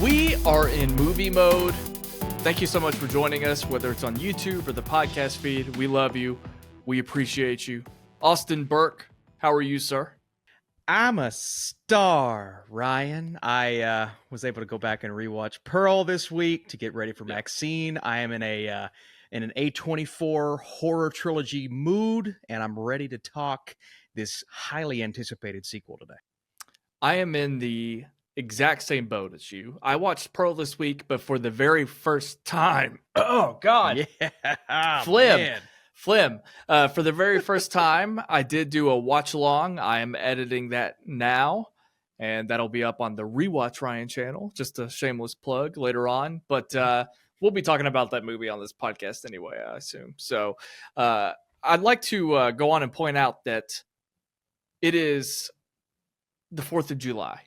We are in movie mode. Thank you so much for joining us, whether it's on YouTube or the podcast feed. We love you. We appreciate you. Austin Burke, how are you, sir? I'm a star, Ryan. I was able to go back and rewatch Pearl this week to get ready for MaXXXine. I am in an A24 horror trilogy mood, and I'm ready to talk this highly anticipated sequel today. I am in the exact same boat as you. I watched Pearl this week, but for the very first time. Oh, God. Yeah, Phlegm. man. Phlegm. For the very first time, I did do a watch along. I am editing that now, and that'll be up on the Rewatch Ryan channel. Just a shameless plug later on. But we'll be talking about that movie on this podcast anyway, I assume. So I'd like to go on and point out that it is the 4th of July.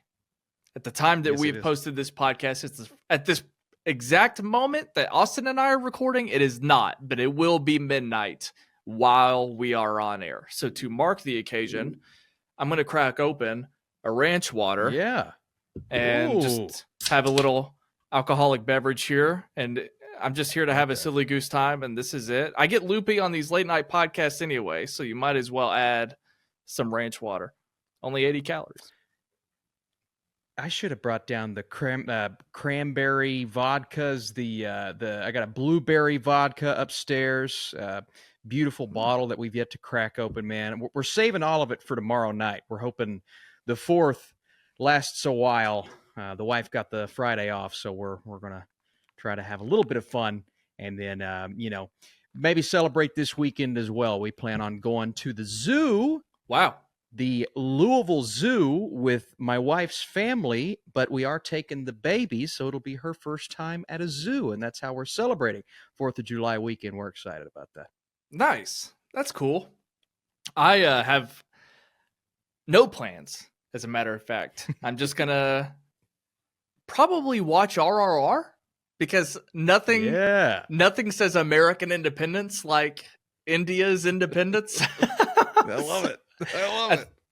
At the time that we've posted this podcast, it's at this exact moment that Austin and I are recording, it is not, but it will be midnight while we are on air. So to mark the occasion, I'm going to crack open a ranch water. Yeah. And just have a little alcoholic beverage here. And I'm just here to have a silly goose time, and this is it. I get loopy on these late night podcasts anyway, so you might as well add some ranch water. Only 80 calories. I should have brought down the cranberry vodkas. I got a blueberry vodka upstairs. Beautiful bottle that we've yet to crack open, man. We're saving all of it for tomorrow night. We're hoping the 4th lasts a while. The wife got the Friday off, so we're gonna try to have a little bit of fun, and then maybe celebrate this weekend as well. We plan on going to the zoo. Wow. The Louisville Zoo with my wife's family, but we are taking the baby, so it'll be her first time at a zoo, and that's how we're celebrating 4th of July weekend. We're excited about that. Nice. That's cool. I have no plans, as a matter of fact. I'm just going to probably watch RRR because nothing says American independence like India's independence. I love it.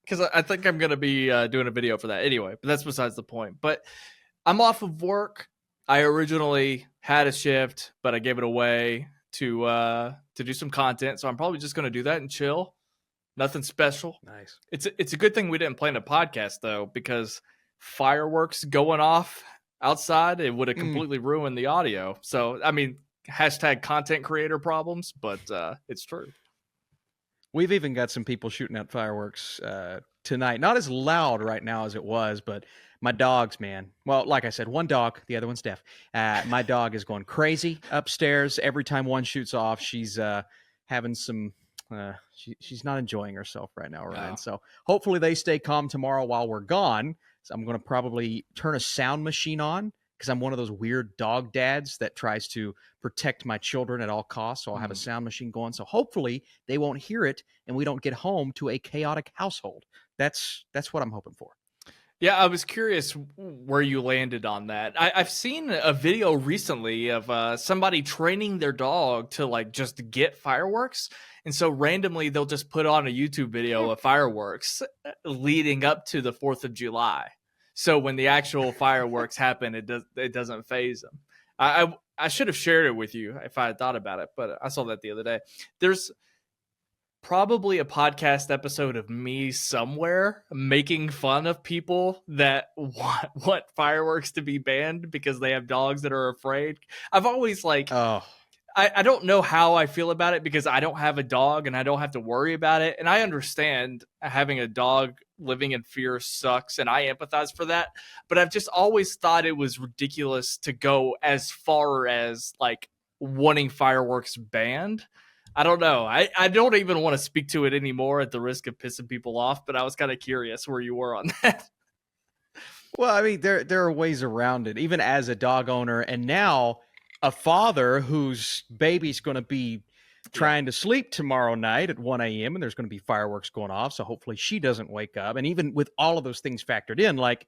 Because I think I'm going to be doing a video for that anyway, but that's besides the point. But I'm off of work. I originally had a shift, but I gave it away to do some content. So I'm probably just going to do that and chill. Nothing special. Nice. It's a good thing we didn't plan a podcast, though, because fireworks going off outside, it would have completely ruined the audio. So, I mean, hashtag content creator problems, but it's true. We've even got some people shooting out fireworks tonight. Not as loud right now as it was, but my dogs, man. Well, like I said, one dog, the other one's deaf. My dog is going crazy upstairs. Every time one shoots off, she's having some... she's not enjoying herself right now, Ryan. No. So hopefully they stay calm tomorrow while we're gone. So I'm going to probably turn a sound machine on, because I'm one of those weird dog dads that tries to protect my children at all costs. So I'll have a sound machine going. So hopefully they won't hear it and we don't get home to a chaotic household. That's what I'm hoping for. Yeah, I was curious where you landed on that. I've seen a video recently of somebody training their dog to like just get fireworks. And so randomly they'll just put on a YouTube video of fireworks leading up to the 4th of July. So when the actual fireworks happen, it doesn't faze them. I should have shared it with you if I had thought about it, but I saw that the other day. There's probably a podcast episode of me somewhere making fun of people that want fireworks to be banned because they have dogs that are afraid. I've always I don't know how I feel about it because I don't have a dog and I don't have to worry about it. And I understand having a dog living in fear sucks, and I empathize for that. But I've just always thought it was ridiculous to go as far as like wanting fireworks banned. I don't know. I don't even want to speak to it anymore at the risk of pissing people off, but I was kind of curious where you were on that. Well, I mean, there are ways around it, even as a dog owner. And now a father whose baby's going to be trying to sleep tomorrow night at 1 a.m. and there's going to be fireworks going off. So hopefully she doesn't wake up. And even with all of those things factored in, like,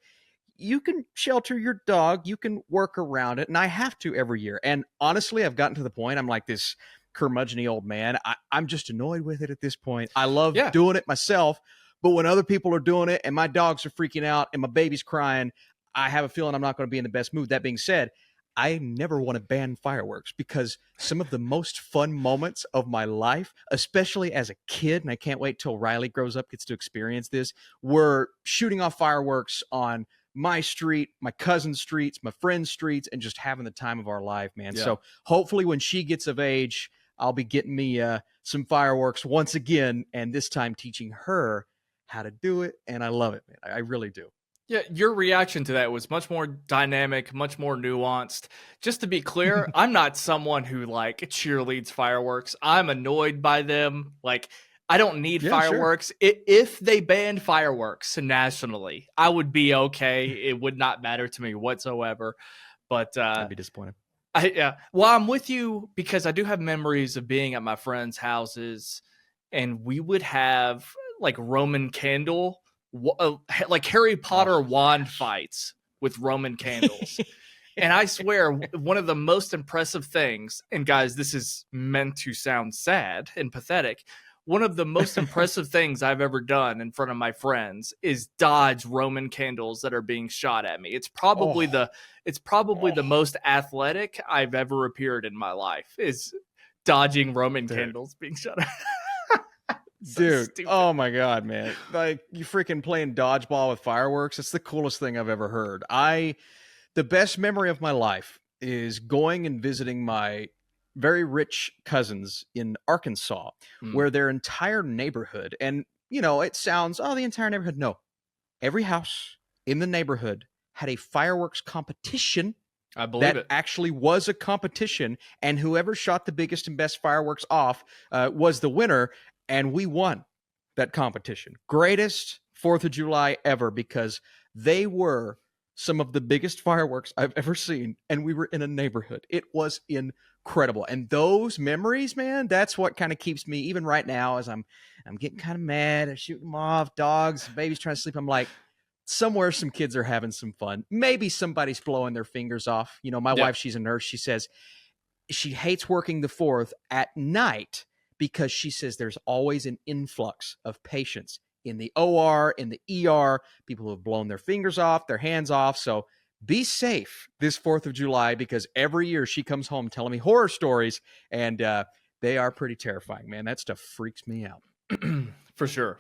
you can shelter your dog, you can work around it. And I have to every year. And honestly, I've gotten to the point, I'm like this curmudgeon-y old man. I'm just annoyed with it at this point. I love doing it myself. But when other people are doing it and my dogs are freaking out and my baby's crying, I have a feeling I'm not going to be in the best mood. That being said, I never want to ban fireworks because some of the most fun moments of my life, especially as a kid, and I can't wait till Riley grows up, gets to experience this, were shooting off fireworks on my street, my cousin's streets, my friend's streets, and just having the time of our life, man. Yeah. So hopefully when she gets of age, I'll be getting me some fireworks once again, and this time teaching her how to do it. And I love it, man. I really do. Yeah, your reaction to that was much more dynamic, much more nuanced. Just to be clear, I'm not someone who like cheerleads fireworks. I'm annoyed by them. Like, I don't need fireworks. Sure. If they banned fireworks nationally, I would be okay. It would not matter to me whatsoever. But I'd be disappointed. Well, I'm with you because I do have memories of being at my friends' houses, and we would have like Roman candle, like Harry Potter wand fights with Roman candles. And I swear, one of the most impressive things, and guys, this is meant to sound sad and pathetic, one of the most impressive things I've ever done in front of my friends is dodge Roman candles that are being shot at me. It's probably the most athletic I've ever appeared in my life, is dodging Roman candles being shot at. So stupid. Oh my God, man. Like, you freaking playing dodgeball with fireworks. It's the coolest thing I've ever heard. The best memory of my life is going and visiting my very rich cousins in Arkansas, where their entire neighborhood, and it sounds, the entire neighborhood. No, every house in the neighborhood had a fireworks competition. I believe that actually was a competition, and whoever shot the biggest and best fireworks off was the winner. And we won that competition. Greatest 4th of July ever, because they were some of the biggest fireworks I've ever seen. And we were in a neighborhood. It was incredible. And those memories, man, that's what kind of keeps me, even right now, as I'm getting kind of mad. I'm shooting them off, dogs, babies trying to sleep. I'm like, somewhere some kids are having some fun. Maybe somebody's blowing their fingers off. My wife, she's a nurse. She says she hates working the 4th at night, because she says there's always an influx of patients in the OR, in the ER, people who have blown their fingers off, their hands off. So be safe this 4th of July, because every year she comes home telling me horror stories, and they are pretty terrifying, man. That stuff freaks me out. For sure.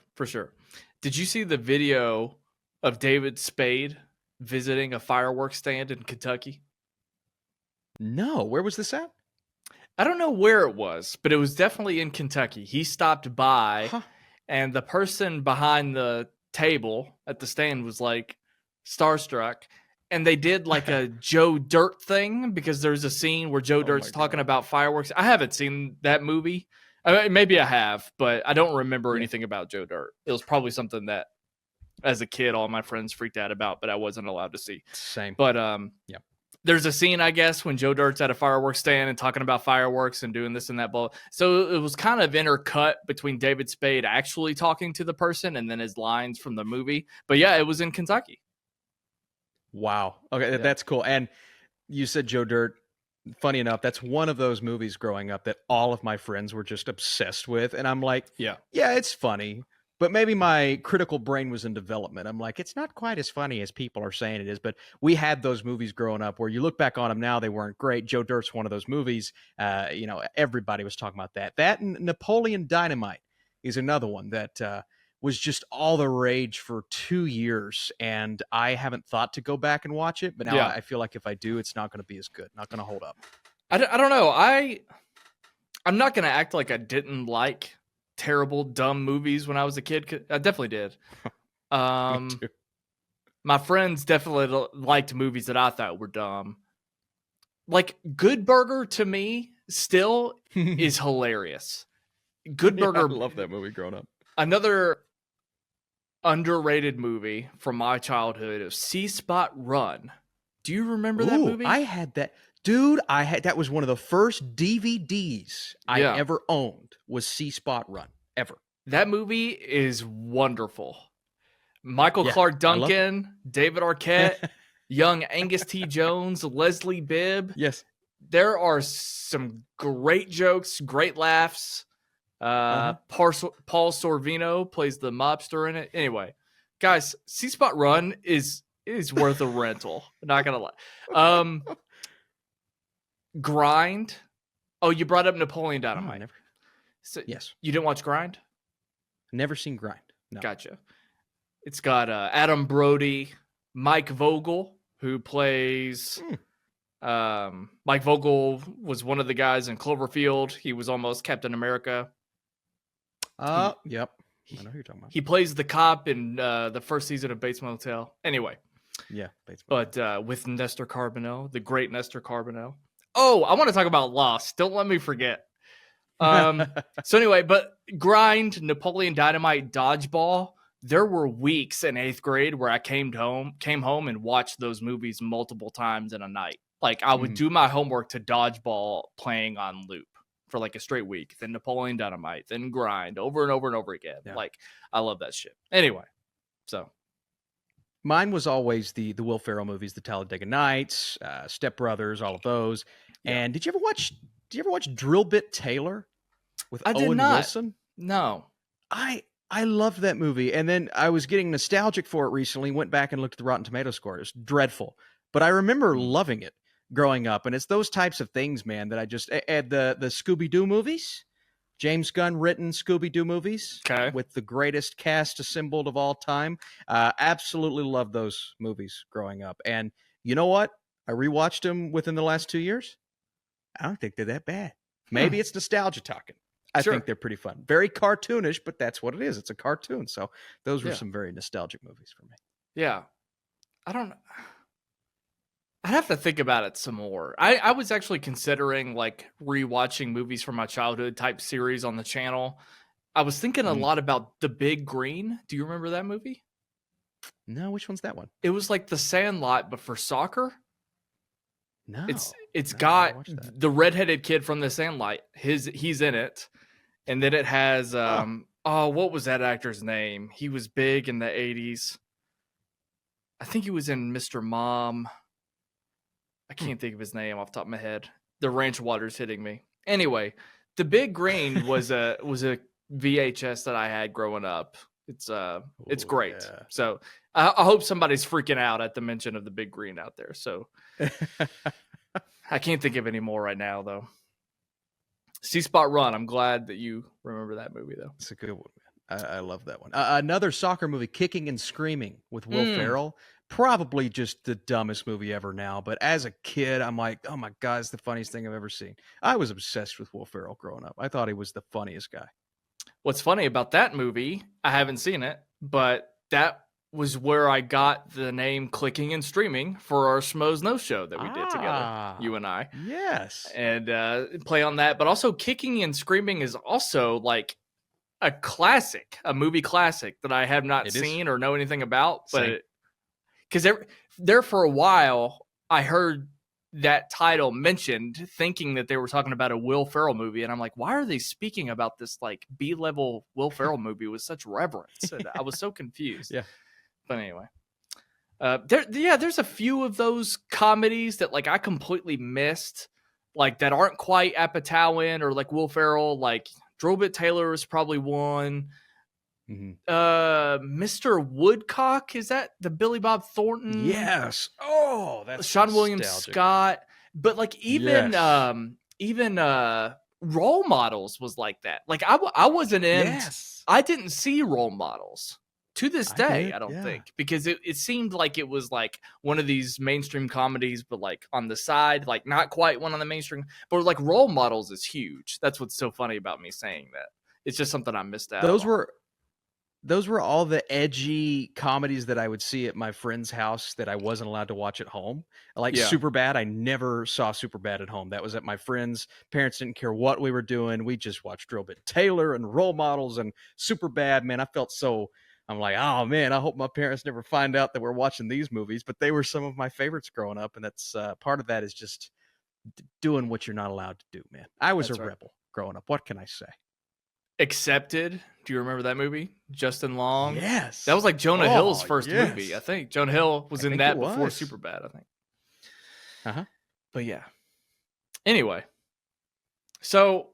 Did you see the video of David Spade visiting a fireworks stand in Kentucky? No. Where was this at? I don't know where it was, but it was definitely in Kentucky. He stopped by, and the person behind the table at the stand was like starstruck, and they did like a Joe Dirt thing, because there's a scene where Joe Dirt's talking about fireworks. I haven't seen that movie. I mean, maybe I have, but I don't remember anything about Joe Dirt. It was probably something that, as a kid, all my friends freaked out about, but I wasn't allowed to see. Same. But there's a scene, I guess, when Joe Dirt's at a fireworks stand and talking about fireworks and doing this and that. So it was kind of intercut between David Spade actually talking to the person and then his lines from the movie. But yeah, it was in Kentucky. Wow. Okay, that's cool. And you said Joe Dirt. Funny enough, that's one of those movies growing up that all of my friends were just obsessed with. And I'm like, yeah, it's funny. But maybe my critical brain was in development. I'm like, it's not quite as funny as people are saying it is. But we had those movies growing up where you look back on them now, they weren't great. Joe Dirt's one of those movies. Everybody was talking about that. That and Napoleon Dynamite is another one that was just all the rage for 2 years. And I haven't thought to go back and watch it. But now I feel like if I do, it's not going to be as good. Not going to hold up. I don't know. I'm not going to act like I didn't like terrible, dumb movies when I was a kid. I definitely did. My friends definitely liked movies that I thought were dumb. Like Good Burger, to me, still is hilarious. Good Burger. I love that movie growing up. Another underrated movie from my childhood is See Spot Run. Do you remember that movie? I had that. Dude, that was one of the first DVDs I ever owned, was See Spot Run, ever. That movie is wonderful. Michael Clark Duncan, David Arquette, young Angus T. Jones, Leslie Bibb. Yes. There are some great jokes, great laughs. Paul Sorvino plays the mobster in it. Anyway, guys, See Spot Run is is worth a rental. Not gonna lie. Um, Grind. Oh, you brought up Napoleon Oh, Dynamite. never. So Yes. you didn't watch Grind? Never seen Grind. No. Gotcha. It's got Adam Brody, Mike Vogel, who plays. Mike Vogel was one of the guys in Cloverfield. He was almost Captain America. Yep. I know who you're talking about. He plays the cop in the first season of Bates Motel. Anyway. Yeah, Bates Motel. But with Nestor Carbonell, the great Nestor Carbonell. Oh, I want to talk about Lost. Don't let me forget. So anyway, but Grind, Napoleon Dynamite, Dodgeball. There were weeks in 8th grade where I came home and watched those movies multiple times in a night. Like I would do my homework to Dodgeball playing on loop for like a straight week, then Napoleon Dynamite, then Grind over and over and over again. Yeah. Like I love that shit. Anyway, so mine was always the Will Ferrell movies, the Talladega Nights, Step Brothers, all of those. Yeah. And did you ever watch Drill Bit Taylor with Owen Wilson? No. I loved that movie. And then I was getting nostalgic for it recently, went back and looked at the Rotten Tomato score. It was dreadful. But I remember loving it growing up. And it's those types of things, man, that I just add the Scooby-Doo movies, James Gunn written Scooby-Doo movies with the greatest cast assembled of all time. Absolutely loved those movies growing up. And you know what? I rewatched them within the last 2 years. I don't think they're that bad. Maybe it's nostalgia talking. I think they're pretty fun. Very cartoonish, but that's what it is. It's a cartoon. So those were some very nostalgic movies for me. Yeah. I'd have to think about it some more. I was actually considering like rewatching movies from my childhood type series on the channel. I was thinking a lot about The Big Green. Do you remember that movie? No, which one's that one? It was like The Sandlot, but for soccer. No. It's got the redheaded kid from The Sandlot. He's in it. And then it has what was that actor's name? He was big in the 80s. I think he was in Mr. Mom. I can't think of his name off the top of my head. The ranch water's hitting me. Anyway, The Big Green was a VHS that I had growing up. It's great. Yeah. So I hope somebody's freaking out at the mention of The Big Green out there. So I can't think of any more right now, though. C-Spot Run. I'm glad that you remember that movie, though. It's a good one, man. I love that one. Another soccer movie, Kicking and Screaming with Will Ferrell. Probably just the dumbest movie ever now. But as a kid, I'm like, oh my God, it's the funniest thing I've ever seen. I was obsessed with Will Ferrell growing up. I thought he was the funniest guy. What's funny about that movie, I haven't seen it, but that was where I got the name Clicking and Streaming for our Schmoes No Show that we did together, you and I. Yes. And play on that. But also Kicking and Screaming is also like a classic, a movie classic that I have not seen or know anything about. But because there for a while, I heard that title mentioned thinking that they were talking about a Will Ferrell movie. And I'm like, why are they speaking about this like B-level Will Ferrell movie with such reverence? And I was so confused. Yeah. But anyway, there's a few of those comedies that like I completely missed, like that aren't quite Apatow or like Will Ferrell. Like Drobit Taylor is probably one. Mr. Woodcock, is that the Billy Bob Thornton? Yes. Oh, that's Sean William Scott. But like even Role Models was like that. Like I wasn't in. Yes. I didn't see Role Models. To this day, I don't think, because it seemed like it was like one of these mainstream comedies, but like on the side, like not quite one on the mainstream, but like Role Models is huge. That's what's so funny about me saying that. It's just something I missed out. Those were all the edgy comedies that I would see at my friend's house that I wasn't allowed to watch at home. Like Superbad, I never saw Superbad at home. That was at my friend's. Parents didn't care what we were doing. We just watched Drobit Taylor and Role Models and Superbad. Man, I felt so... I'm like, oh man, I hope my parents never find out that we're watching these movies, but they were some of my favorites growing up. And that's part of that is just doing what you're not allowed to do, man. I was a rebel growing up. What can I say? Accepted. Do you remember that movie? Justin Long. Yes. That was like Jonah Hill's first movie. I think Jonah Hill was in that before Superbad, I think. Uh-huh. But yeah. Anyway. So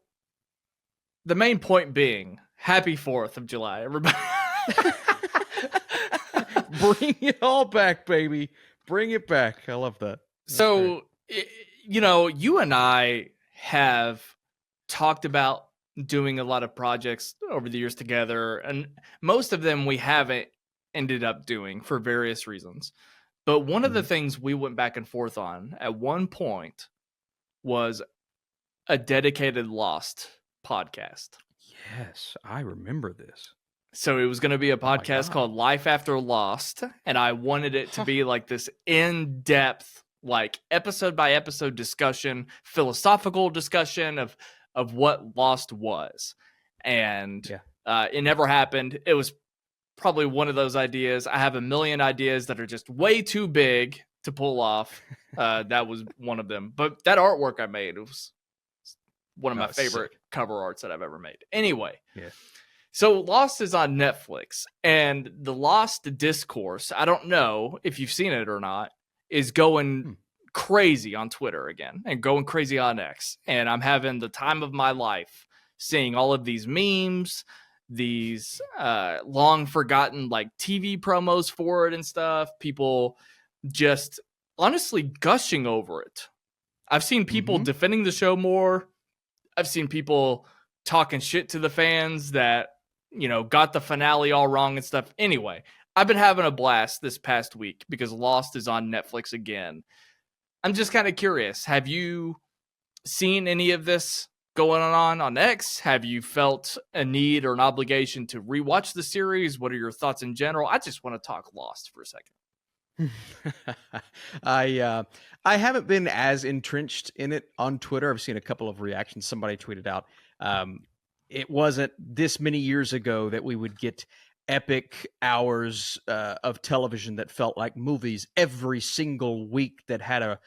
the main point being, happy 4th of July, everybody. Bring it all back, baby. Bring it back. I love that. That's great. So, you know, you and I have talked about doing a lot of projects over the years together, and most of them we haven't ended up doing for various reasons. But one of the Mhm. things we went back and forth on at one point was a dedicated Lost podcast. Yes, I remember this. So it was going to be a Oh my podcast god. called Life After Lost, and I wanted it to Huh. be like this in-depth, like episode by episode discussion, philosophical discussion of what Lost was. And Yeah. it never happened. It was probably one of those ideas. I have a million ideas that are just way too big to pull off. That was one of them. But that artwork I made, it was one of my It's favorite sick. cover arts that I've ever made. Anyway, Yeah. so Lost is on Netflix, and the Lost discourse, I don't know if you've seen it or not, is going Hmm. crazy on Twitter again and going crazy on X. And I'm having the time of my life seeing all of these memes, these long forgotten like TV promos for it and stuff. People just honestly gushing over it. I've seen people Mhm. defending the show more. I've seen people talking shit to the fans that, you know, got the finale all wrong and stuff. Anyway, I've been having a blast this past week because Lost is on Netflix again. I'm just kind of curious. Have you seen any of this going on X? Have you felt a need or an obligation to rewatch the series? What are your thoughts in general? I just want to talk Lost for a second. I haven't been as entrenched in it on Twitter. I've seen a couple of reactions. Somebody tweeted out, um, it wasn't this many years ago that we would get epic hours of television that felt like movies every single week, that had a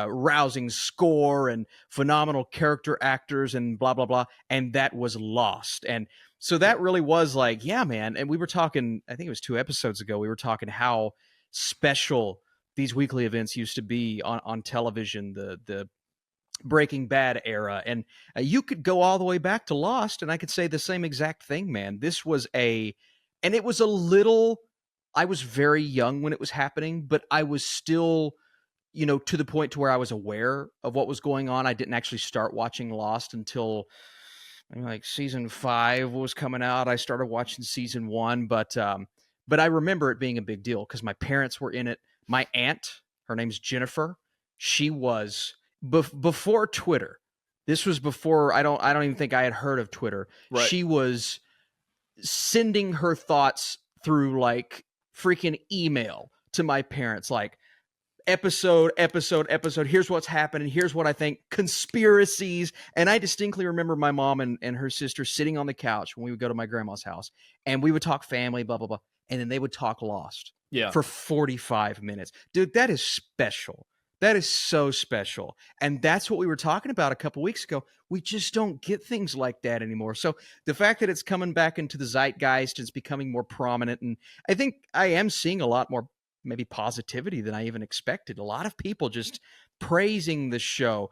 rousing score and phenomenal character actors and blah blah blah, and that was Lost. And so that really was like, yeah, man. And we were talking, I think it was 2 episodes ago, we were talking how special these weekly events used to be on television, the Breaking Bad era. And you could go all the way back to Lost, and I could say the same exact thing, man. This was and it was a little, I was very young when it was happening, but I was still, to the point to where I was aware of what was going on. I didn't actually start watching Lost until like season 5 was coming out. I started watching season 1, but I remember it being a big deal because my parents were in it. My aunt, her name's Jennifer, she was before Twitter. This was before, I don't even think I had heard of Twitter. Right. She was sending her thoughts through like freaking email to my parents, like, episode. Here's what's happening. Here's what I think. Conspiracies. And I distinctly remember my mom and her sister sitting on the couch when we would go to my grandma's house, and we would talk family, blah, blah, blah. And then they would talk Lost Yeah. for 45 minutes. Dude, that is special. That is so special. And that's what we were talking about a couple weeks ago. We just don't get things like that anymore. So the fact that it's coming back into the zeitgeist, it's becoming more prominent. And I think I am seeing a lot more maybe positivity than I even expected. A lot of people just praising the show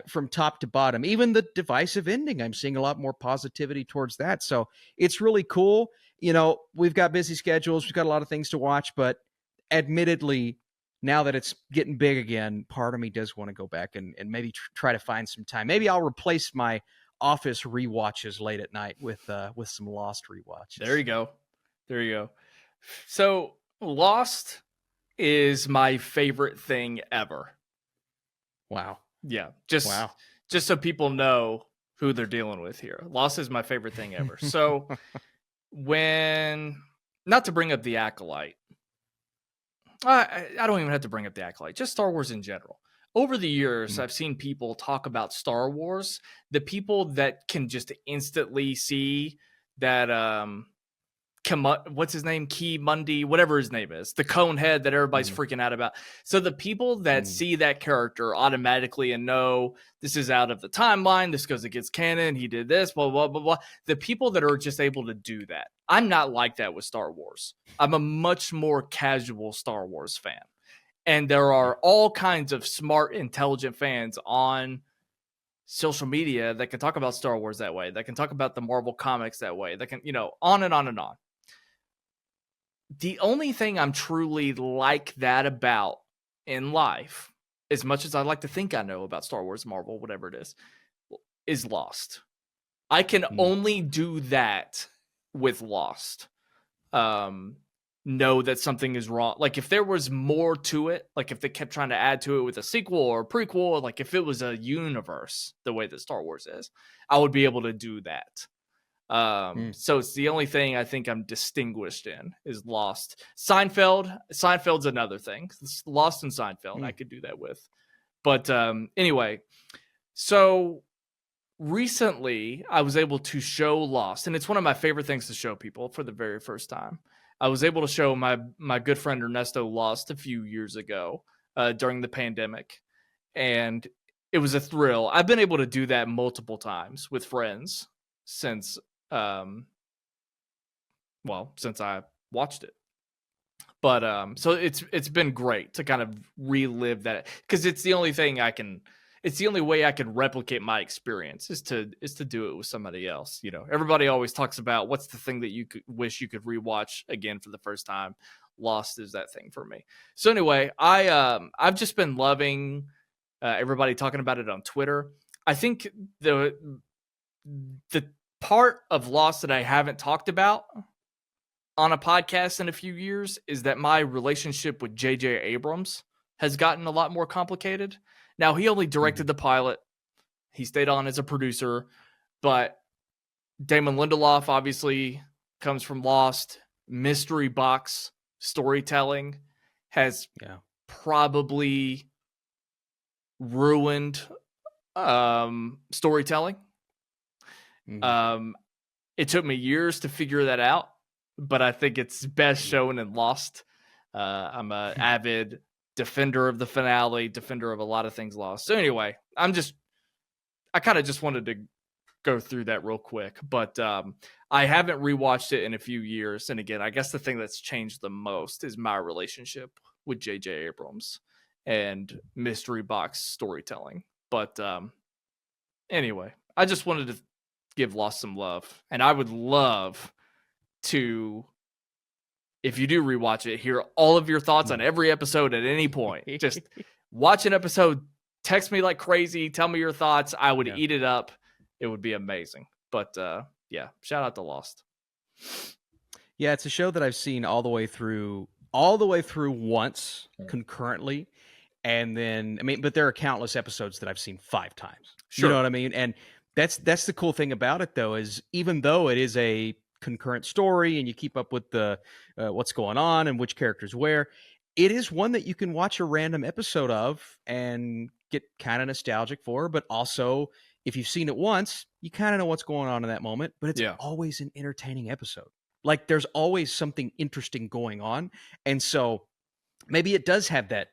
from top to bottom. Even the divisive ending, I'm seeing a lot more positivity towards that. So it's really cool. We've got busy schedules, we've got a lot of things to watch, but admittedly, now that it's getting big again, part of me does want to go back and maybe try to find some time. Maybe I'll replace my Office rewatches late at night with some Lost rewatches. There you go. There you go. So Lost is my favorite thing ever. Wow. Yeah. Just so people know who they're dealing with here. Lost is my favorite thing ever. So not to bring up the Acolyte, I don't even have to bring up the Acolyte, just Star Wars in general. Over the years, I've seen people talk about Star Wars, the people that can just instantly see that what's his name? Key Mundi, whatever his name is, the cone head that everybody's freaking out about. So the people that see that character automatically and know this is out of the timeline, this goes against canon, he did this, blah, blah, blah, blah. The people that are just able to do that. I'm not like that with Star Wars. I'm a much more casual Star Wars fan. And there are all kinds of smart, intelligent fans on social media that can talk about Star Wars that way, that can talk about the Marvel comics that way, that can, on and on and on. The only thing I'm truly like that about in life, as much as I like to think I know about Star Wars, Marvel, whatever it is Lost. I can only do that with Lost. Know that something is wrong. Like if there was more to it, like if they kept trying to add to it with a sequel or a prequel, like if it was a universe the way that Star Wars is, I would be able to do that. So it's the only thing I think I'm distinguished in is Lost. Seinfeld's another thing. Lost and Seinfeld I could do that with. But anyway, so recently I was able to show Lost, and it's one of my favorite things to show people for the very first time. I was able to show my good friend Ernesto Lost a few years ago during the pandemic, and it was a thrill. I've been able to do that multiple times with friends since since I watched it. But so it's been great to kind of relive that, because it's the only way I can replicate my experience is to do it with somebody else. You know, everybody always talks about what's the thing that you wish you could rewatch again for the first time. Lost is that thing for me. So anyway, I've just been loving everybody talking about it on Twitter. I think the part of Lost that I haven't talked about on a podcast in a few years is that my relationship with J.J. Abrams has gotten a lot more complicated. Now, he only directed the pilot. He stayed on as a producer, but Damon Lindelof obviously comes from Lost. Mystery box storytelling has probably ruined storytelling. It took me years to figure that out, but I think it's best shown in Lost. I'm an avid defender of the finale, defender of a lot of things Lost. So anyway, I kind of just wanted to go through that real quick, but I haven't rewatched it in a few years. And again, I guess the thing that's changed the most is my relationship with J.J. Abrams and mystery box storytelling. But anyway, I just wanted to give Lost some love, and I would love to, if you do rewatch it, hear all of your thoughts on every episode at any point. Just watch an episode, text me like crazy, tell me your thoughts. I would eat it up. It would be amazing. But shout out to Lost. Yeah, it's a show that I've seen all the way through once concurrently. And then, but there are countless episodes that I've seen 5 times. Sure. You know what I mean? And that's the cool thing about it, though, is even though it is a concurrent story and you keep up with the what's going on and which characters where, it is one that you can watch a random episode of and get kind of nostalgic for, but also if you've seen it once, you kind of know what's going on in that moment, but it's always an entertaining episode. Like there's always something interesting going on. And so maybe it does have that.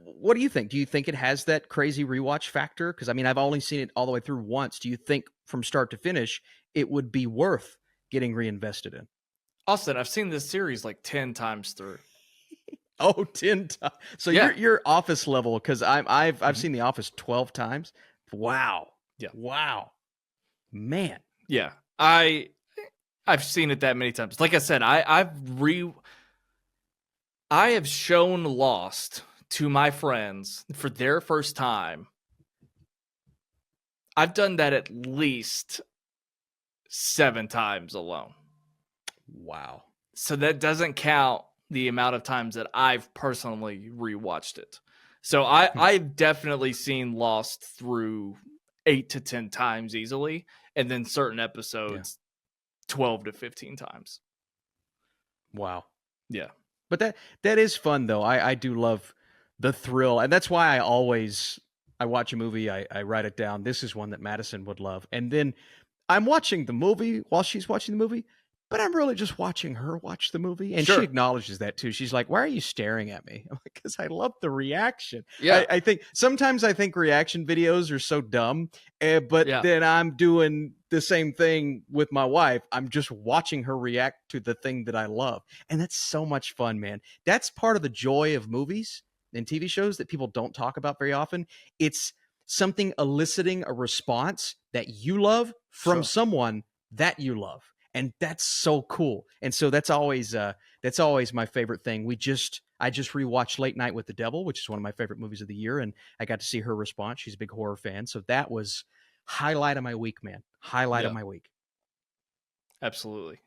What do you think? Do you think it has that crazy rewatch factor? Because I've only seen it all the way through once. Do you think from start to finish, it would be worth getting reinvested in? Austin, I've seen this series like 10 times through. 10 times. So you're Office level, because I've seen The Office 12 times. Wow. Yeah. Wow. Man. Yeah. I've seen it that many times. Like I said, I have shown Lost to my friends for their first time. I've done that at least 7 times alone. Wow. So that doesn't count the amount of times that I've personally rewatched it. So I've definitely seen Lost through 8 to 10 times easily, and then certain episodes 12 to 15 times. Wow. Yeah. But that is fun, though. I do love the thrill, and that's why I watch a movie, I write it down. This is one that Madison would love. And then I'm watching the movie while she's watching the movie, but I'm really just watching her watch the movie. And she acknowledges that too. She's like, why are you staring at me? I'm like, because I love the reaction. Yeah. I think sometimes reaction videos are so dumb, but then I'm doing the same thing with my wife. I'm just watching her react to the thing that I love. And that's so much fun, man. That's part of the joy of movies and TV shows that people don't talk about very often. It's something eliciting a response that you love from someone that you love. And that's so cool. And so that's always my favorite thing. I just rewatched Late Night with the Devil, which is one of my favorite movies of the year, and I got to see her response. She's a big horror fan. So that was highlight of my week, man. Highlight of Yeah, my week. absolutely.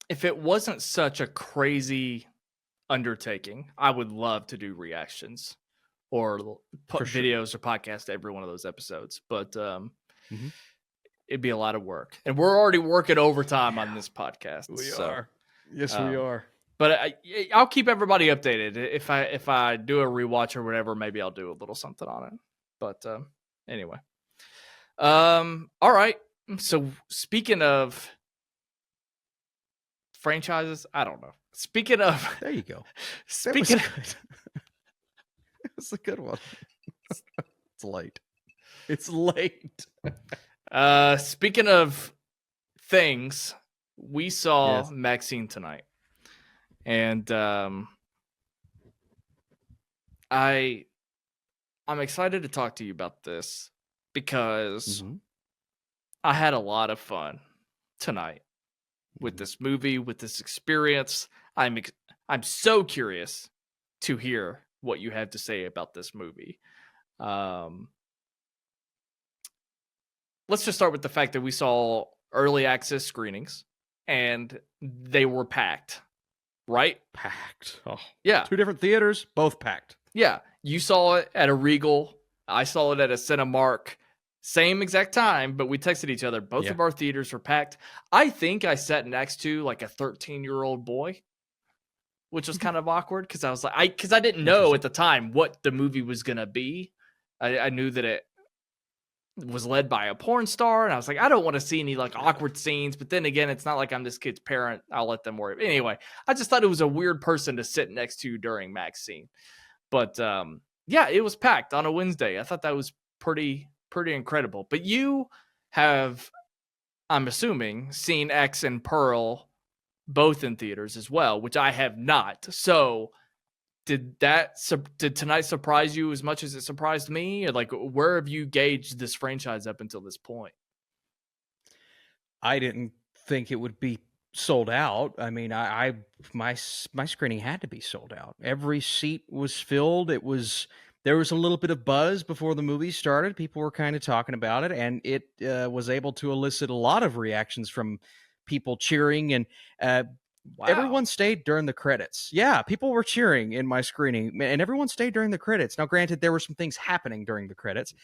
If it wasn't such a crazy undertaking, I would love to do reactions or For sure. videos or podcasts to every one of those episodes, but Mm-hmm. it'd be a lot of work, and we're already working overtime on this podcast. We so, are. Yes, we are. But I'll keep everybody updated. If I do a rewatch or whatever, maybe I'll do a little something on it. But anyway, all right. So speaking of franchises, I don't know. Speaking of, There you go. speaking That was good. It was a good one. It's late. It's late. speaking of things, we saw Yes. MaXXXine tonight, and I'm excited to talk to you about this because Mm-hmm. I had a lot of fun tonight with this movie, with this experience. I'm so curious to hear what you have to say about this movie. Let's just start with the fact that we saw early access screenings and they were packed, right? Packed. Oh, Yeah. 2 different theaters, both packed. Yeah. You saw it at a Regal. I saw it at a Cinemark. Same exact time, but we texted each other. Both of our theaters were packed. I think I sat next to like a 13-year-old boy, which was kind of awkward because I was like, because I didn't know at the time what the movie was gonna be. I knew that it was led by a porn star, and I was like, I don't want to see any like awkward scenes. But then again, it's not like I'm this kid's parent. I'll let them worry. Anyway, I just thought it was a weird person to sit next to during MaXXXine. But yeah, it was packed on a Wednesday. I thought that was pretty incredible. But you have, I'm assuming, seen X and Pearl both in theaters as well, which I have not. So did tonight surprise you as much as it surprised me? Or like, where have you gauged this franchise up until this point? I didn't think it would be sold out. I mean, my screening had to be sold out. Every seat was filled. There was a little bit of buzz before the movie started. People were kind of talking about it, and it was able to elicit a lot of reactions from people cheering, and Wow. everyone stayed during the credits. Yeah, people were cheering in my screening, and everyone stayed during the credits. Now, granted, there were some things happening during the credits,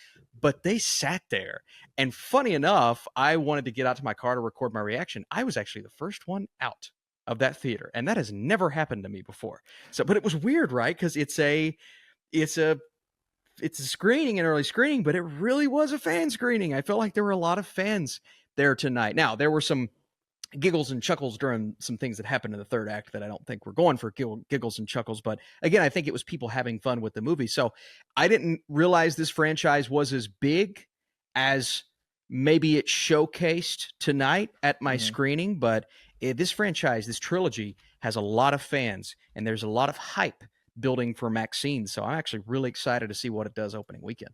but they sat there. And funny enough, I wanted to get out to my car to record my reaction. I was actually the first one out of that theater, and that has never happened to me before. So, but it was weird, right? Because it's a screening, an early screening, but it really was a fan screening. I felt like there were a lot of fans there tonight. Now, there were some giggles and chuckles during some things that happened in the third act that I don't think were going for giggles and chuckles. But again, I think it was people having fun with the movie. So I didn't realize this franchise was as big as maybe it showcased tonight at my screening. But this franchise, this trilogy, has a lot of fans, and there's a lot of hype building for MaXXXine. So I'm actually really excited to see what it does opening weekend.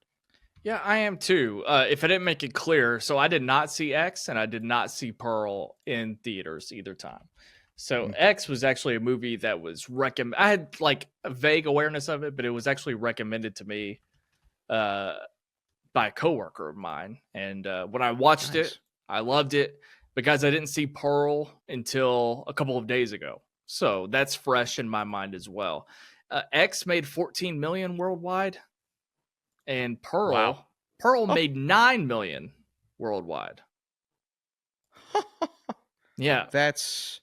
Yeah, I am too. If I didn't make it clear, so I did not see X and I did not see Pearl in theaters either time. So X was actually a movie that was recommended. I had like a vague awareness of it, but it was actually recommended to me by a coworker of mine. And when I watched it, I loved it because I didn't see Pearl until a couple of days ago. So that's fresh in my mind as well. X made 14 million worldwide. And Pearl made 9 million worldwide. Yeah. That's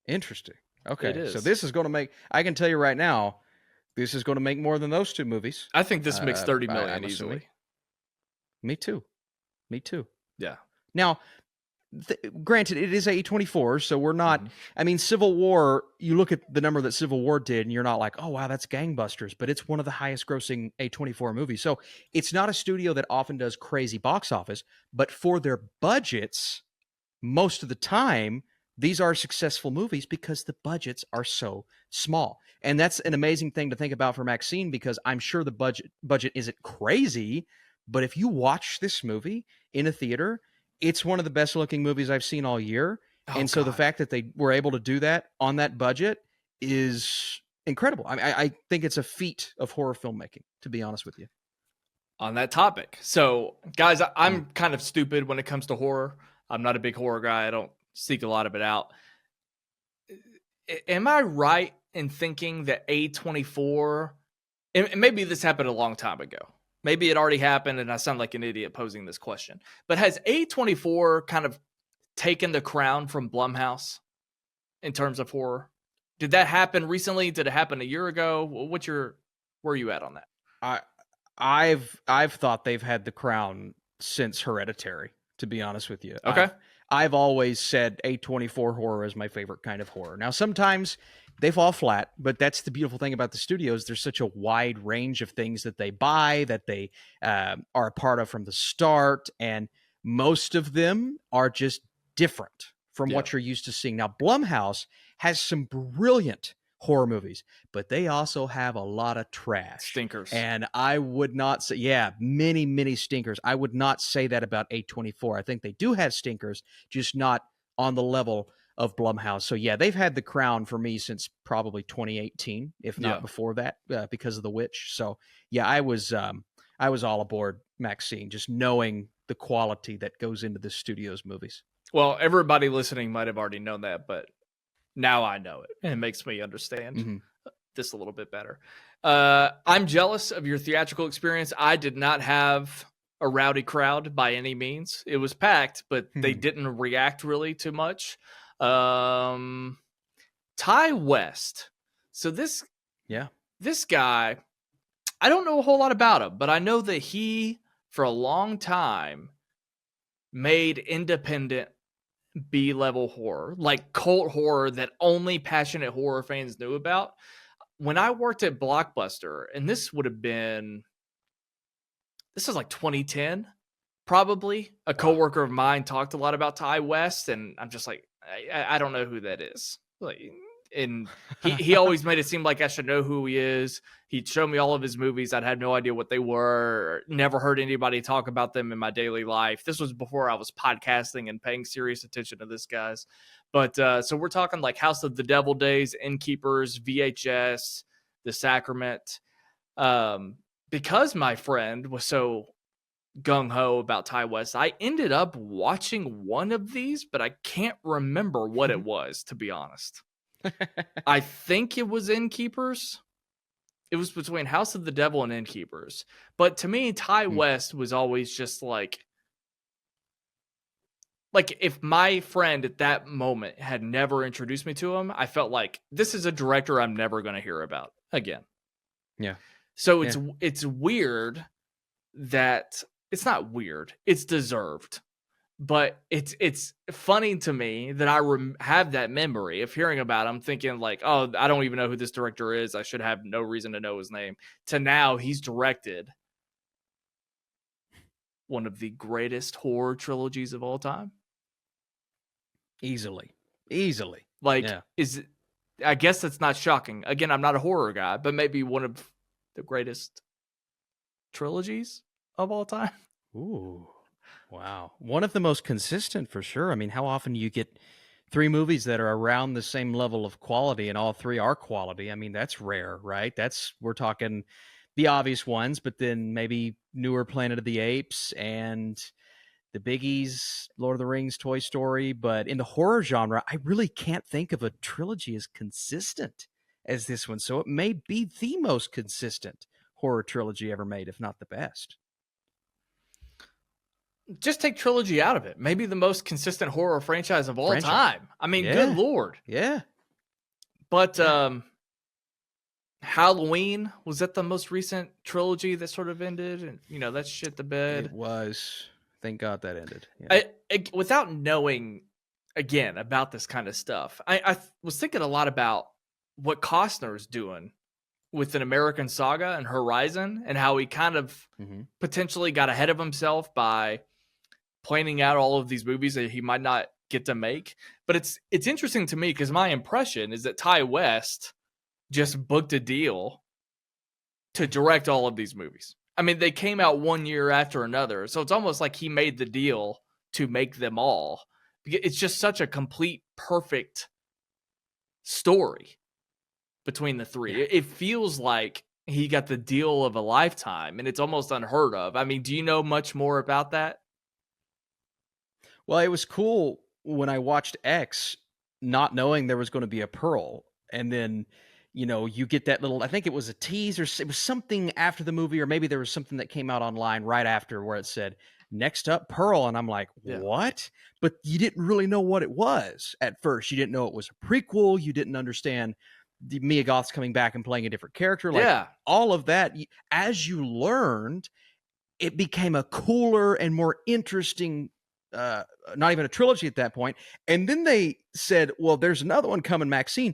interesting. Okay. It is. So this is going to make, I can tell you right now, this is going to make more than those two movies. I think this makes 30 million easily. Me too. Yeah. Now, granted, it is A24, so we're not, I mean, Civil War, you look at the number that Civil War did, and you're not like, oh, wow, that's gangbusters, but it's one of the highest grossing A24 movies. So it's not a studio that often does crazy box office, but for their budgets, most of the time, these are successful movies because the budgets are so small. And that's an amazing thing to think about for MaXXXine, because I'm sure the budget isn't crazy, but if you watch this movie in a theater it's one of the best looking movies I've seen all year. Oh And so the God. fact that they were able to do that on that budget is incredible. I think it's a feat of horror filmmaking, to be honest with you. On that topic. So, guys, I'm Mm. kind of stupid when it comes to horror. I'm not a big horror guy. I don't seek a lot of it out. Am I right in thinking that A24, and maybe this happened a long time ago. Maybe it already happened and I sound like an idiot posing this question. But has A24 kind of taken the crown from Blumhouse in terms of horror? Did that happen recently? Did it happen a year ago? Where are you at on that? I've thought they've had the crown since Hereditary, to be honest with you. Okay. I've always said A24 horror is my favorite kind of horror. Now, sometimes they fall flat, but that's the beautiful thing about the studios. There's such a wide range of things that they buy, that they are a part of from the start, and most of them are just different from what you're used to seeing. Now, Blumhouse has some brilliant horror movies, but they also have a lot of trash. Stinkers. And I would not say, many, many stinkers. I would not say that about A24. I think they do have stinkers, just not on the level of Blumhouse. So yeah, they've had the crown for me since probably 2018, if not before that, because of The Witch. So yeah, I was all aboard MaXXXine, just knowing the quality that goes into the studio's movies. Well, everybody listening might have already known that, but now I know it, and it makes me understand this a little bit better. I'm jealous of your theatrical experience. I did not have a rowdy crowd by any means. It was packed, but they didn't react really too much. Ty West. So this guy, I don't know a whole lot about him, but I know that he, for a long time, made independent B-level horror, like cult horror that only passionate horror fans knew about. When I worked at Blockbuster, and this was like 2010, probably, a coworker of mine talked a lot about Ty West, and I'm just like, I don't know who that is. Like, and he always made it seem like I should know who he is. He'd show me all of his movies. I'd had no idea what they were. Never heard anybody talk about them in my daily life. This was before I was podcasting and paying serious attention to this guys. But so we're talking like House of the Devil days, Innkeepers, VHS, The Sacrament. Because my friend was so gung-ho about Ty West, I ended up watching one of these, but I can't remember what it was, to be honest. I think it was Innkeepers. It was between House of the Devil and Innkeepers. But to me, Ty West was always just like if my friend at that moment had never introduced me to him, I felt like this is a director I'm never going to hear about again. Yeah. So it's weird that it's not weird. It's deserved. But it's funny to me that I have that memory of hearing about him, thinking like, oh, I don't even know who this director is. I should have no reason to know his name. To now, he's directed one of the greatest horror trilogies of all time. Easily. Like, I guess that's not shocking. Again, I'm not a horror guy, but maybe one of the greatest trilogies of all time. Ooh. Wow. One of the most consistent for sure. I mean, how often do you get 3 movies that are around the same level of quality and all 3 are quality? I mean, that's rare, right? We're talking the obvious ones, but then maybe newer Planet of the Apes and the biggies, Lord of the Rings, Toy Story. But in the horror genre, I really can't think of a trilogy as consistent as this one. So it may be the most consistent horror trilogy ever made, if not the best. Just take trilogy out of it. Maybe the most consistent horror franchise of all time. I mean, good Lord. Yeah. But Halloween, was that the most recent trilogy that sort of ended? And, that shit the bed. It was. Thank God that ended. Yeah. Without knowing, again, about this kind of stuff, I was thinking a lot about what Costner's doing with an American Saga and Horizon, and how he kind of potentially got ahead of himself by planning out all of these movies that he might not get to make. But it's interesting to me because my impression is that Ty West just booked a deal to direct all of these movies. I mean, they came out one year after another, so it's almost like he made the deal to make them all. It's just such a complete, perfect story between the three. Yeah. It feels like he got the deal of a lifetime, and it's almost unheard of. I mean, do you know much more about that? Well, it was cool when I watched X, not knowing there was going to be a Pearl, and then you get that little. I think it was a tease, or it was something after the movie, or maybe there was something that came out online right after where it said "Next up, Pearl," and I'm like, Yeah. "What?" But you didn't really know what it was at first. You didn't know it was a prequel. You didn't understand the Mia Goth's coming back and playing a different character. Like Yeah. all of that, as you learned, it became a cooler and more interesting, not even a trilogy at that point. And then they said, well, there's another one coming, MaXXXine,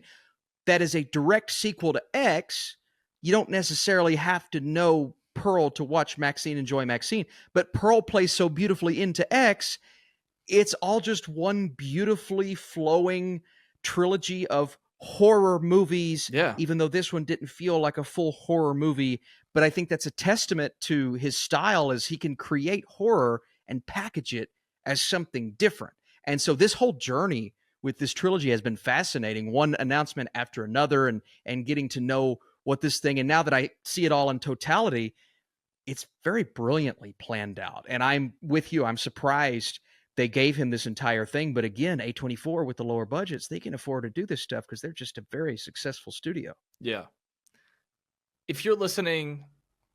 that is a direct sequel to X. You don't necessarily have to know Pearl to watch MaXXXine, enjoy MaXXXine, but Pearl plays so beautifully into X. It's all just one beautifully flowing trilogy of horror movies, Yeah. even though this one didn't feel like a full horror movie. But I think that's a testament to his style, as he can create horror and package it as something different. And so this whole journey with this trilogy has been fascinating, one announcement after another, and getting to know what this thing, and now that I see it all in totality, it's very brilliantly planned out. And I'm with you. I'm surprised they gave him this entire thing. But again, A24 with the lower budgets, they can afford to do this stuff because they're just a very successful studio. Yeah. If you're listening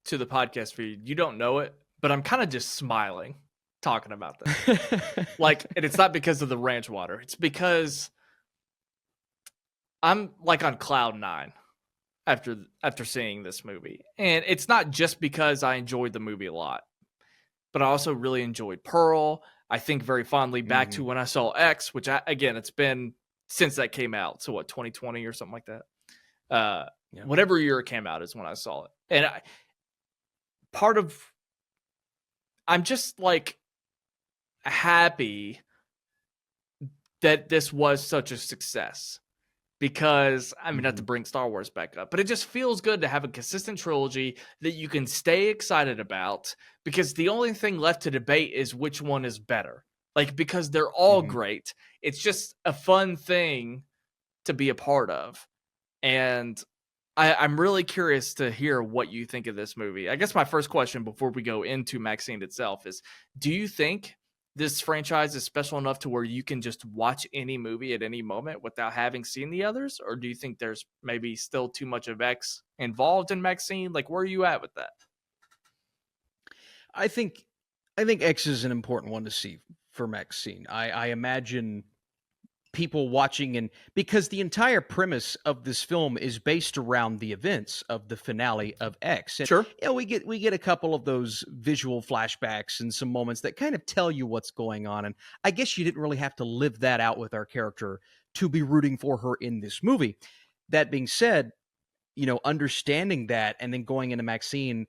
to the podcast feed, you don't know it, but I'm kind of just smiling talking about this. Like, and it's not because of the ranch water. It's because I'm like on cloud nine after seeing this movie. And it's not just because I enjoyed the movie a lot, but I also really enjoyed Pearl. I think very fondly back to when I saw X, which again, it's been since that came out. So what, 2020 or something like that? Yeah. Whatever year it came out is when I saw it. And I'm just like happy that this was such a success, because I mean, not to bring Star Wars back up, but it just feels good to have a consistent trilogy that you can stay excited about, because the only thing left to debate is which one is better. Like, because they're all great. It's just a fun thing to be a part of. And I'm really curious to hear what you think of this movie. I guess my first question before we go into MaXXXine itself is, do you think this franchise is special enough to where you can just watch any movie at any moment without having seen the others? Or do you think there's maybe still too much of X involved in MaXXXine? Like, where are you at with that? I think X is an important one to see for MaXXXine. I imagine people watching, and because the entire premise of this film is based around the events of the finale of X. And Sure. we get a couple of those visual flashbacks and some moments that kind of tell you what's going on. And I guess you didn't really have to live that out with our character to be rooting for her in this movie. That being said, understanding that and then going into MaXXXine,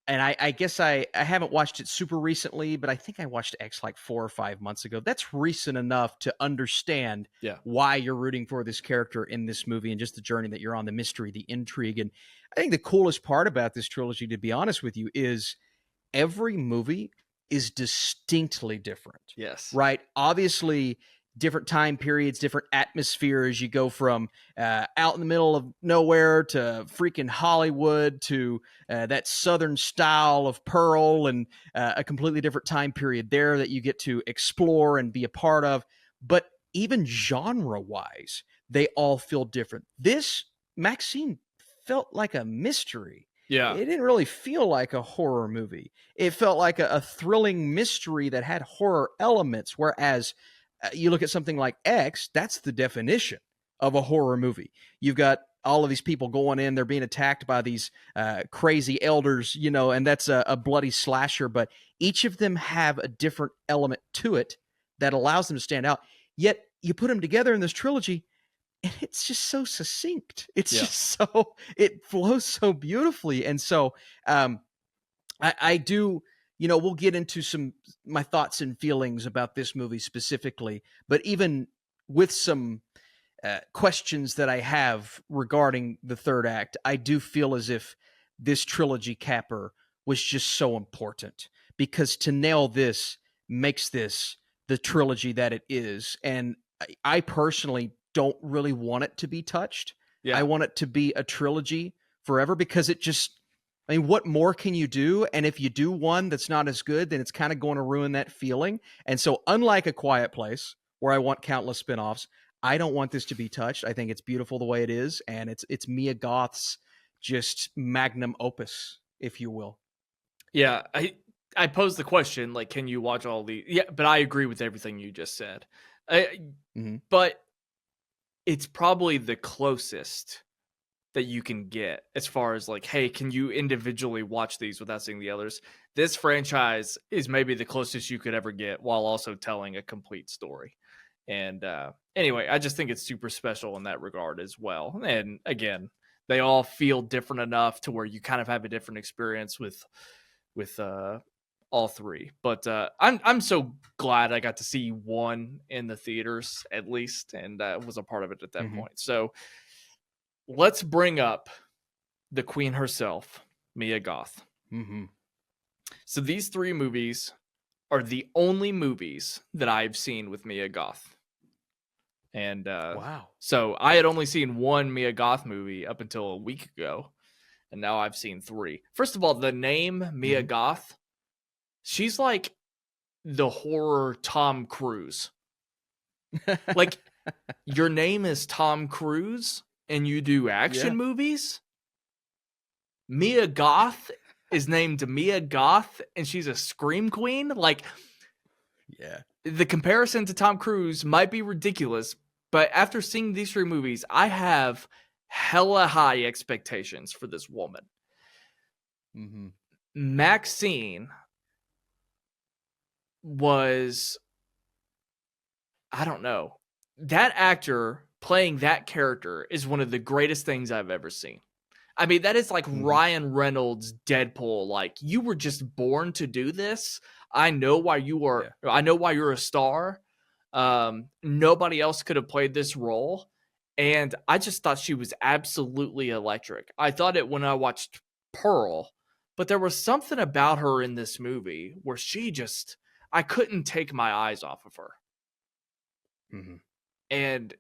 and I guess I haven't watched it super recently, but I think I watched X like 4 or 5 months ago. That's recent enough to understand why you're rooting for this character in this movie, and just the journey that you're on, the mystery, the intrigue. And I think the coolest part about this trilogy, to be honest with you, is every movie is distinctly different. Yes. Right? Obviously, different time periods, different atmospheres. You go from out in the middle of nowhere to freaking Hollywood to that Southern style of Pearl, and a completely different time period there that you get to explore and be a part of. But even genre-wise, they all feel different. This MaXXXine felt like a mystery. Yeah. It didn't really feel like a horror movie. It felt like a thrilling mystery that had horror elements, whereas you look at something like X, that's the definition of a horror movie. You've got all of these people going in, they're being attacked by these crazy elders, and that's a bloody slasher, but each of them have a different element to it that allows them to stand out. Yet you put them together in this trilogy, and it's just so succinct. It's just it flows so beautifully. And so I do, we'll get into my thoughts and feelings about this movie specifically, but even with some questions that I have regarding the third act, I do feel as if this trilogy capper was just so important, because to nail this makes this the trilogy that it is. And I personally don't really want it to be touched. I Yeah. want it to be a trilogy forever, because it just, I mean, what more can you do? And if you do one that's not as good, then it's kind of going to ruin that feeling. And so, unlike A Quiet Place, where I want countless spinoffs, I don't want this to be touched. I think it's beautiful the way it is, and it's Mia Goth's just magnum opus, if you will. Yeah, I posed the question, like, can you watch all the? Yeah, but I agree with everything you just said. Mm-hmm. But it's probably the closest that you can get as far as like, hey, can you individually watch these without seeing the others? This franchise is maybe the closest you could ever get while also telling a complete story. And anyway, I just think it's super special in that regard as well. And again, they all feel different enough to where you kind of have a different experience with all three. But I'm so glad I got to see one in the theaters at least, and was a part of it at that Mm-hmm. point. So let's bring up the queen herself, Mia Goth. Mm-hmm. So these three movies are the only movies that I've seen with Mia Goth. And Wow. so I had only seen one Mia Goth movie up until a week ago, and now I've seen three. First of all, the name Mia Mm-hmm. Goth, she's like the horror Tom Cruise. Like, your name is Tom Cruise and you do action movies? Mia Goth is named Mia Goth and she's a scream queen? Like, yeah. the comparison to Tom Cruise might be ridiculous, but after seeing these three movies, I have hella high expectations for this woman. Mm-hmm. MaXXXine was, I don't know, that actor playing that character is one of the greatest things I've ever seen. I mean, that is like Ryan Reynolds Deadpool. Like, you were just born to do this. I know why you are. Yeah. I know why you're a star. Nobody else could have played this role, and I just thought she was absolutely electric. I thought it when I watched Pearl, but there was something about her in this movie where she just, I couldn't take my eyes off of her. Mm-hmm. And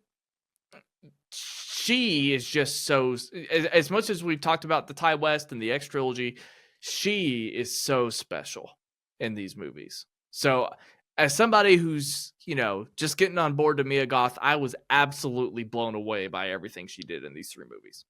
she is just so, as much as we've talked about the Ty West and the X trilogy, she is so special in these movies. So as somebody who's, you know, just getting on board to Mia Goth, I was absolutely blown away by everything she did in these three movies.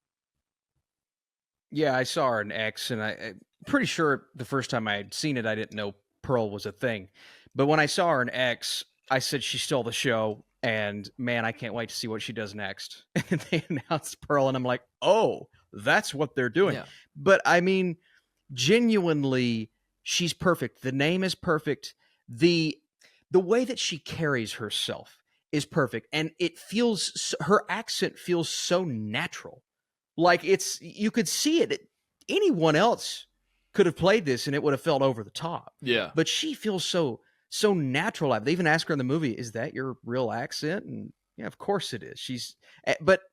Yeah, I saw her in X, and I'm pretty sure the first time I had seen it, I didn't know Pearl was a thing. But when I saw her in X, I said she stole the show, and man, I can't wait to see what she does next. And they announced Pearl, and I'm like, oh, that's what they're doing. Yeah. But I mean, genuinely, she's perfect. The name is perfect. The way that she carries herself is perfect, and it feels, her accent feels so natural. Like, it's, you could see it. Anyone else could have played this and it would have felt over the top. Yeah. But she feels so natural. They even ask her in the movie, is that your real accent? And yeah, of course it is. But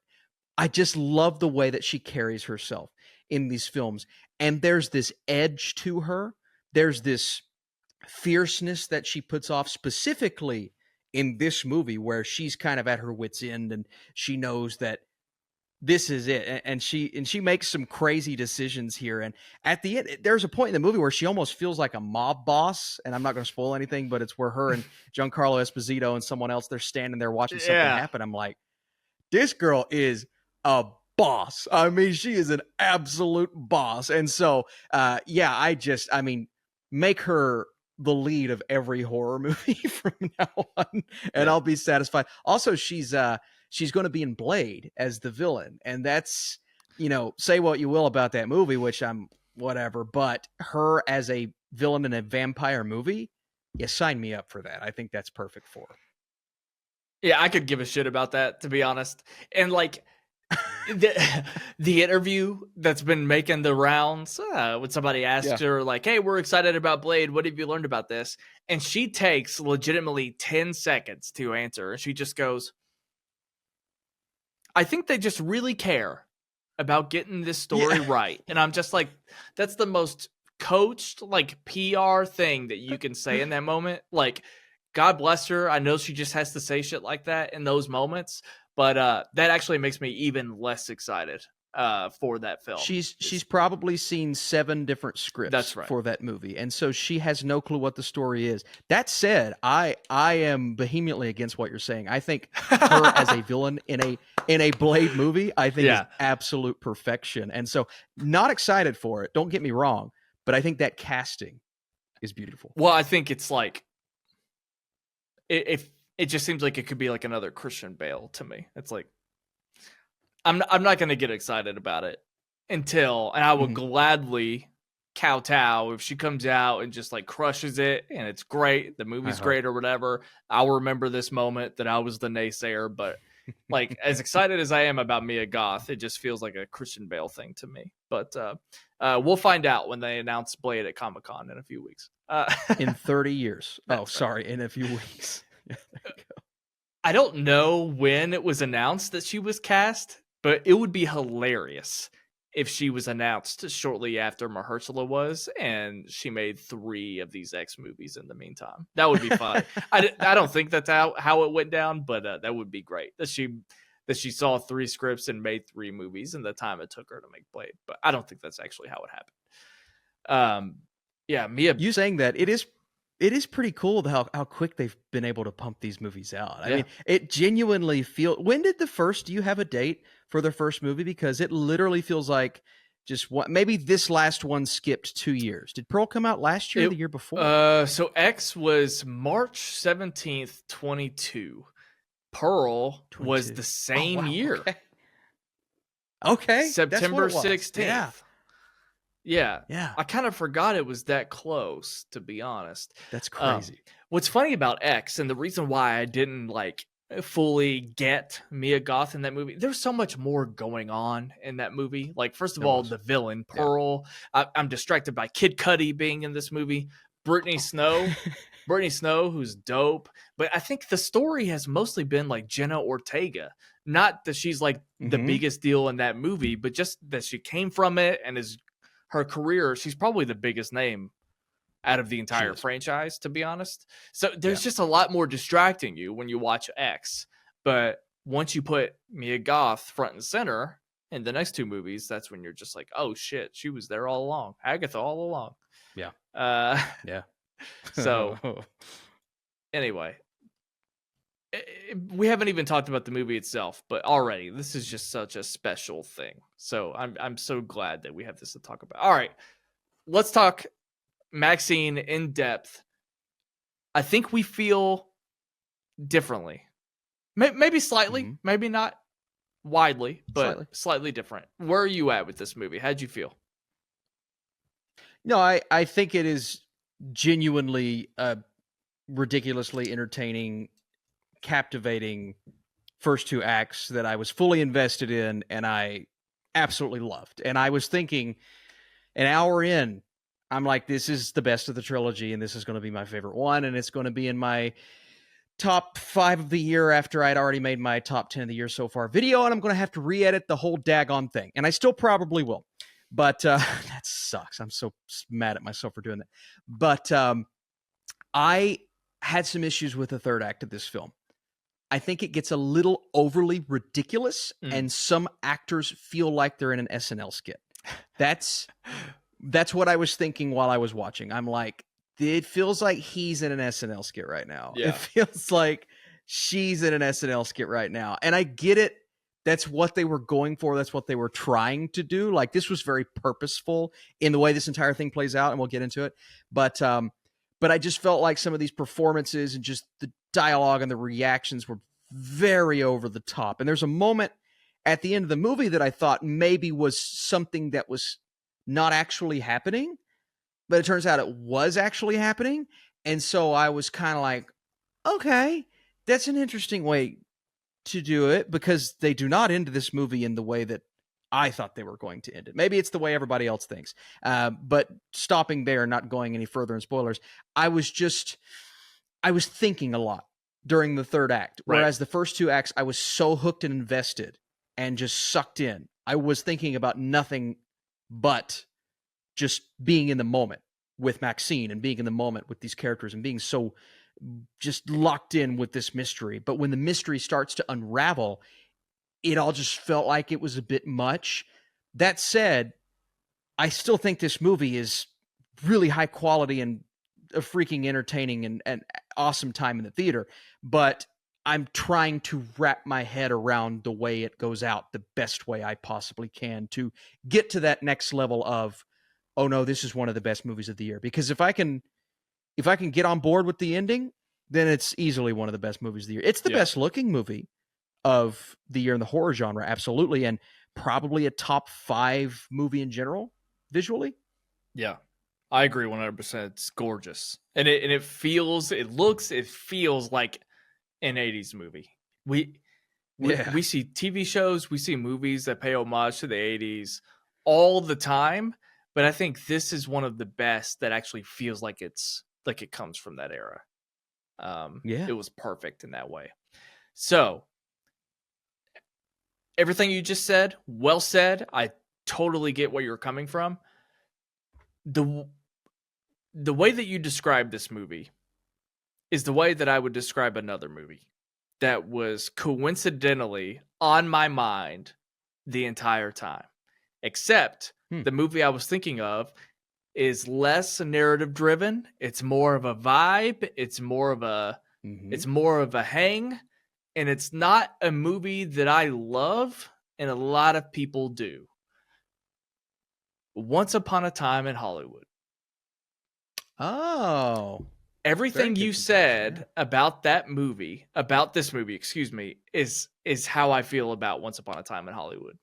I just love the way that she carries herself in these films. And there's this edge to her. There's this fierceness that she puts off, specifically in this movie where she's kind of at her wit's end and she knows that this is it, and she makes some crazy decisions here. And at the end, there's a point in the movie where she almost feels like a mob boss, and I'm not going to spoil anything, but it's where her and Giancarlo Esposito and someone else, they're standing there watching something happen. I'm like, this girl is a boss. I mean, she is an absolute boss. And so yeah, I mean, make her the lead of every horror movie from now on, and I'll be satisfied. Also, she's going to be in Blade as the villain. And that's, you know, say what you will about that movie, which I'm whatever, but her as a villain in a vampire movie, yeah, sign me up for that. I think that's perfect for her. Yeah, I could give a shit about that, to be honest. And like the interview that's been making the rounds, when somebody asks her like, hey, we're excited about Blade, what have you learned about this? And she takes legitimately 10 seconds to answer. And she just goes, I think they just really care about getting this story right. And I'm just like, that's the most coached, like, PR thing that you can say in that moment. Like, God bless her. I know she just has to say shit like that in those moments, but that actually makes me even less excited for that film. She's probably seen 7 different scripts That's right. for that movie, and so she has no clue what the story is. That said, I am vehemently against what you're saying. I think her as a villain in a Blade movie, I think is absolute perfection. And so not excited for it. Don't get me wrong, but I think that casting is beautiful. Well, I think it's like if it just seems like it could be like another Christian Bale to me. It's like I'm not going to get excited about it until, and I will gladly kowtow if she comes out and just like crushes it and it's great, the movie's great or whatever. I'll remember this moment that I was the naysayer, but like as excited as I am about Mia Goth, it just feels like a Christian Bale thing to me. But we'll find out when they announce Blade at Comic-Con in a few weeks. In 30 years. Oh, sorry, in a few weeks. I don't know when it was announced that she was cast, but it would be hilarious if she was announced shortly after Mahershala was, and she made 3 of these X movies in the meantime. That would be fun. I don't think that's how it went down, but that would be great. That she saw 3 scripts and made 3 movies in the time it took her to make Blade. But I don't think that's actually how it happened. Yeah, Mia. You saying that it is pretty cool how quick they've been able to pump these movies out. I mean, it genuinely when did do you have a date for the first movie? Because it literally feels like just maybe this last one skipped 2 years. Did Pearl come out last year or the year before? So X was March 17th, 22. Pearl 22. Was the same year. Okay. September 16th. Yeah. Yeah. I kind of forgot it was that close, to be honest. That's crazy. What's funny about X, and the reason why I didn't like fully get Mia Goth in that movie, there's so much more going on in that movie. Like, first of all, the villain, Pearl. Yeah. I'm distracted by Kid Cudi being in this movie. Brittany Snow. Brittany Snow, who's dope. But I think the story has mostly been like Jenna Ortega. Not that she's like the biggest deal in that movie, but just that she came from it and is her career. She's probably the biggest name out of the entire franchise, to be honest. So there's just a lot more distracting you when you watch X. But once you put Mia Goth front and center in the next 2 movies, that's when you're just like, oh shit, she was there all along. Agatha all along. Yeah. Yeah. So anyway, we haven't even talked about the movie itself, but already this is just such a special thing. So I'm so glad that we have this to talk about. All right, let's talk MaXXXine in depth. I think we feel differently, maybe slightly, maybe not widely, but slightly different. Where are you at with this movie? How'd you feel? No, I think it is genuinely ridiculously entertaining, captivating first 2 acts that I was fully invested in and I absolutely loved. And I was thinking an hour in, I'm like, this is the best of the trilogy and this is going to be my favorite one, and it's going to be in my top 5 of the year after I'd already made my top 10 of the year so far video, and I'm going to have to re-edit the whole daggone thing. And I still probably will. But that sucks. I'm so mad at myself for doing that. But I had some issues with the third act of this film. I think it gets a little overly ridiculous, and some actors feel like they're in an SNL skit. That's what I was thinking while I was watching. I'm like, it feels like he's in an SNL skit right now. Yeah. It feels like she's in an SNL skit right now. And I get it. That's what they were going for. That's what they were trying to do. Like, this was very purposeful in the way this entire thing plays out, and we'll get into it. But I just felt like some of these performances and just the dialogue and the reactions were very over the top. And there's a moment at the end of the movie that I thought maybe was something that was not actually happening, but it turns out it was actually happening. And so I was kind of like, okay, that's an interesting way to do it, because they do not end this movie in the way that I thought they were going to end it. Maybe it's the way everybody else thinks. But stopping there, not going any further in spoilers, I was thinking a lot during the third act. Right. Whereas the first 2 acts, I was so hooked and invested and just sucked in. I was thinking about nothing but just being in the moment with MaXXXine and being in the moment with these characters and being so just locked in with this mystery. But when the mystery starts to unravel, it all just felt like it was a bit much. That said, I still think this movie is really high quality and a freaking entertaining and awesome time in the theater. But I'm trying to wrap my head around the way it goes out the best way I possibly can to get to that next level of, oh no, this is one of the best movies of the year. Because if I can get on board with the ending, then it's easily one of the best movies of the year. It's the best looking movie of the year in the horror genre, absolutely, and probably a top 5 movie in general visually. Yeah, I agree 100%. It's gorgeous, and it feels like an 80s movie. We see TV shows, we see movies that pay homage to the 80s all the time, but I think this is one of the best that actually feels like it comes from that era. It was perfect in that way. So everything you just said, well said. I totally get where you're coming from. The way that you describe this movie is the way that I would describe another movie that was coincidentally on my mind the entire time. Except the movie I was thinking of is less narrative driven. It's more of a vibe. It's more of a hang. And it's not a movie that I love, and a lot of people do. Once Upon a Time in Hollywood. Oh. Everything you said about this movie, is how I feel about Once Upon a Time in Hollywood.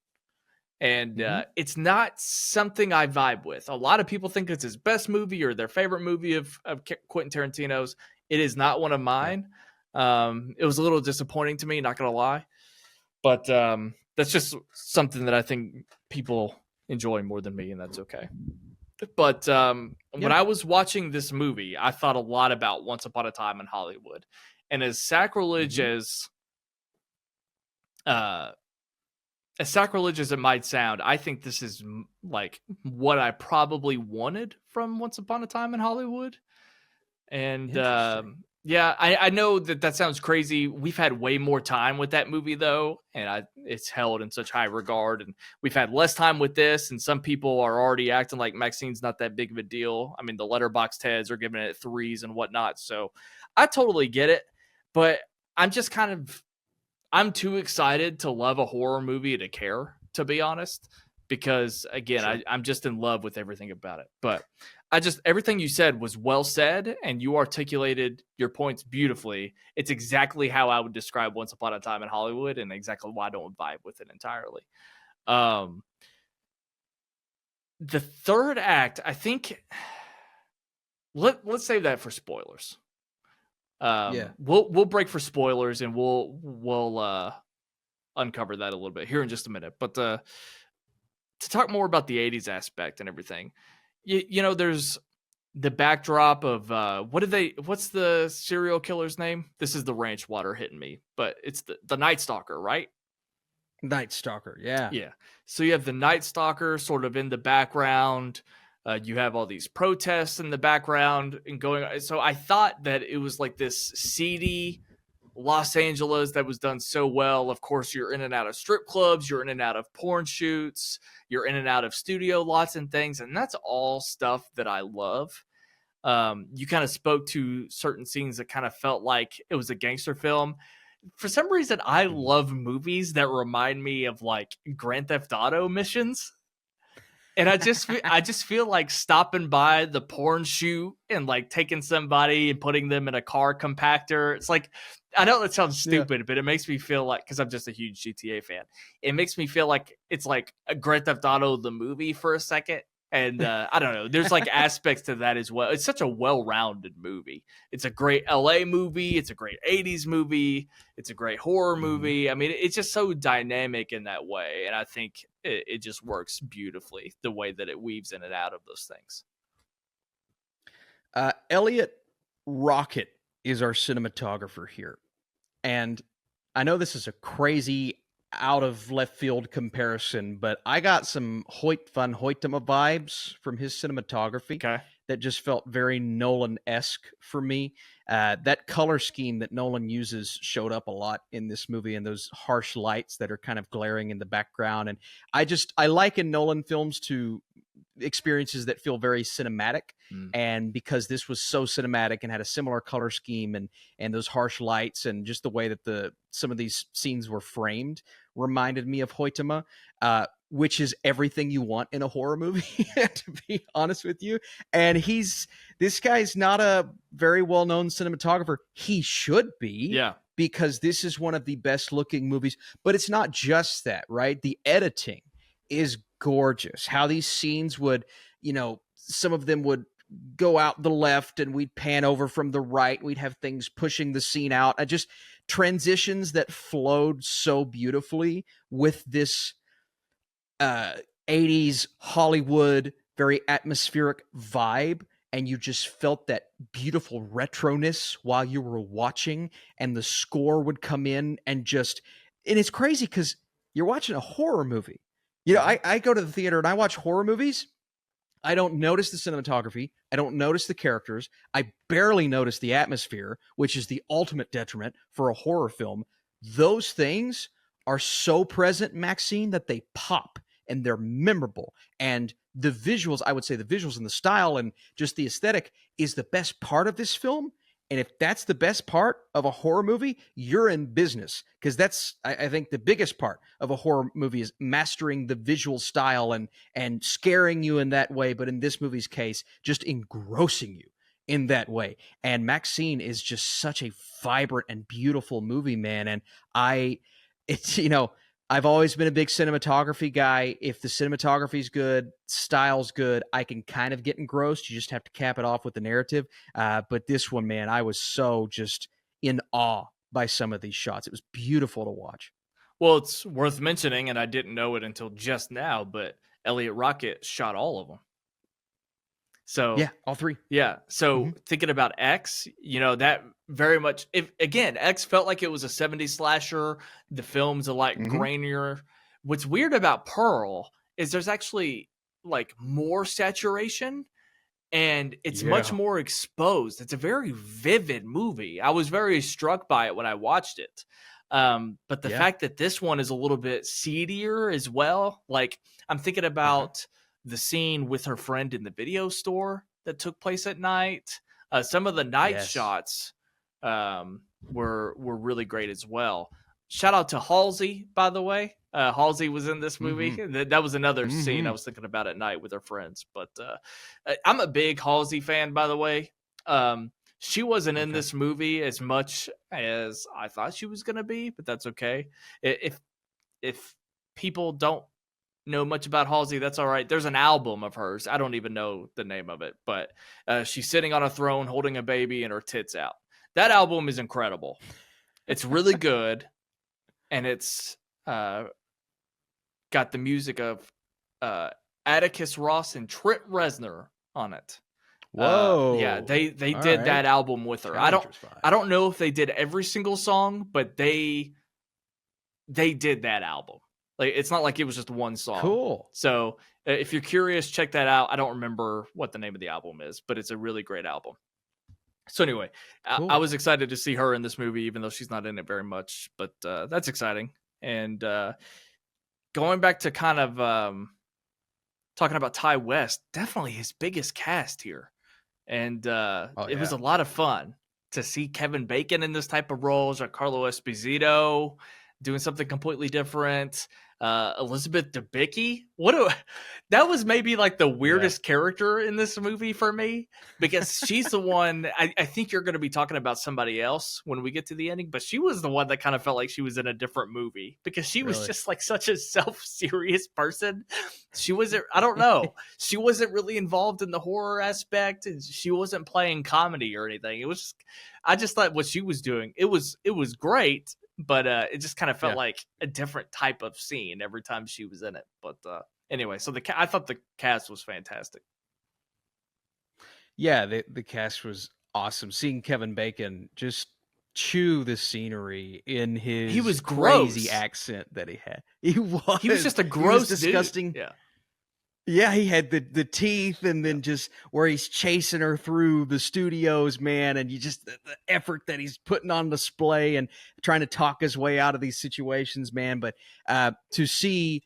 And it's not something I vibe with. A lot of people think it's his best movie or their favorite movie of Quentin Tarantino's. It is not one of mine. It was a little disappointing to me, not gonna lie. But that's just something that I think people enjoy more than me, and that's okay. But when I was watching this movie, I thought a lot about Once Upon a Time in Hollywood. And as sacrilege as it might sound, I think this is like what I probably wanted from Once Upon a Time in Hollywood. And I know that sounds crazy. We've had way more time with that movie though, and it's held in such high regard. And we've had less time with this, and some people are already acting like MaXXXine's not that big of a deal. I mean, the Letterboxd heads are giving it 3s and whatnot. So I totally get it, but I'm just I'm too excited to love a horror movie to care, to be honest, because again, I'm just in love with everything about it. But everything you said was well said, and you articulated your points beautifully. It's exactly how I would describe Once Upon a Time in Hollywood, and exactly why I don't vibe with it entirely. The third act, I think, let's save that for spoilers. We'll break for spoilers, and we'll uncover that a little bit here in just a minute. But to talk more about the 80s aspect and everything, you know, there's the backdrop of what's the serial killer's name? This is the ranch water hitting me, but it's the Night Stalker, right? Night Stalker, yeah. So you have the Night Stalker sort of in the background. You have all these protests in the background and going. So I thought that it was like this seedy Los Angeles that was done so well. Of course, you're in and out of strip clubs, you're in and out of porn shoots, you're in and out of studio lots and things, and that's all stuff that I love. You kind of spoke to certain scenes that kind of felt like it was a gangster film. For some reason, I love movies that remind me of like Grand Theft Auto missions. And I just feel like stopping by the porn shoot and like taking somebody and putting them in a car compactor. It's like, I know that sounds stupid, but it makes me feel like, because I'm just a huge GTA fan, it makes me feel like it's like a Grand Theft Auto the movie for a second. And I don't know, there's like aspects to that as well. It's such a well-rounded movie. It's a great LA movie. It's a great 80s movie. It's a great horror movie. I mean, it's just so dynamic in that way. And I think it just works beautifully the way that it weaves in and out of those things. Elliot Rocket is our cinematographer here. And I know this is a crazy out of left field comparison, but I got some Hoyt van Hoytema vibes from his cinematography. Okay. that just felt very Nolan-esque for me. That color scheme that Nolan uses showed up a lot in this movie, and those harsh lights that are kind of glaring in the background. And I liken Nolan films to experiences that feel very cinematic. And because this was so cinematic and had a similar color scheme and those harsh lights and just the way that some of these scenes were framed reminded me of Hoytema, which is everything you want in a horror movie, to be honest with you. And this guy's not a very well-known cinematographer. He should be. Yeah. Because this is one of the best looking movies. But it's not just that, right? The editing is gorgeous. How these scenes would, some of them would go out the left and we'd pan over from the right. We'd have things pushing the scene out. Just transitions that flowed so beautifully with this 80s Hollywood, very atmospheric vibe. And you just felt that beautiful retroness while you were watching, and the score would come in and it's crazy because you're watching a horror movie. I go to the theater and I watch horror movies. I don't notice the cinematography. I don't notice the characters. I barely notice the atmosphere, which is the ultimate detriment for a horror film. Those things are so present in MaXXXine that they pop and they're memorable. And the visuals, I would say the visuals and the style and just the aesthetic is the best part of this film. And if that's the best part of a horror movie, you're in business. Because that's, I think, the biggest part of a horror movie is mastering the visual style and scaring you in that way. But in this movie's case, just engrossing you in that way. And MaXXXine is just such a vibrant and beautiful movie, man. And I've always been a big cinematography guy. If the cinematography's good, style's good, I can kind of get engrossed. You just have to cap it off with the narrative. But this one, man, I was so just in awe by some of these shots. It was beautiful to watch. Well, it's worth mentioning, and I didn't know it until just now, but Elliot Rocket shot all of them. So yeah, all three. Yeah. So thinking about X, that very much, X felt like it was a 70s slasher. The film's a lot grainier. What's weird about Pearl is there's actually like more saturation and it's much more exposed. It's a very vivid movie. I was very struck by it when I watched it. But the fact that this one is a little bit seedier as well, like I'm thinking about the scene with her friend in the video store that took place at night. Some of the night shots were really great as well. Shout out to Halsey, by the way. Halsey was in this movie. That was another scene I was thinking about at night with her friends. But I'm a big Halsey fan, by the way. She wasn't in this movie as much as I thought she was going to be, but that's okay. If people don't know much about Halsey, that's all right. There's an album of hers. I don't even know the name of it, but she's sitting on a throne holding a baby and her tits out. That album is incredible. It's really good. And it's got the music of Atticus Ross and Trent Reznor on it. Whoa. Yeah, they did that album with her. I don't know if they did every single song, but they did that album. Like, it's not like it was just one song. Cool. So if you're curious, check that out. I don't remember what the name of the album is, but it's a really great album. So anyway, cool. I was excited to see her in this movie, even though she's not in it very much, but that's exciting. And going back to kind of talking about Ty West, definitely his biggest cast here. And it was a lot of fun to see Kevin Bacon in this type of role, Giancarlo Esposito doing something completely different. Elizabeth Debicki. That was maybe like the weirdest character in this movie for me, because she's the one, I think you're going to be talking about somebody else when we get to the ending, but she was the one that kind of felt like she was in a different movie because she was just like such a self-serious person. She wasn't, I don't know. She wasn't really involved in the horror aspect, and she wasn't playing comedy or anything. It was just, I just thought what she was doing, it was great. But it just kind of felt like a different type of scene every time she was in it. But anyway, so I thought the cast was fantastic. Yeah, the cast was awesome. Seeing Kevin Bacon just chew the scenery in his crazy accent that he had. He was just a gross, disgusting. Dude. Yeah, he had the teeth, and then just where he's chasing her through the studios, man, and you just the effort that he's putting on display and trying to talk his way out of these situations, man. But to see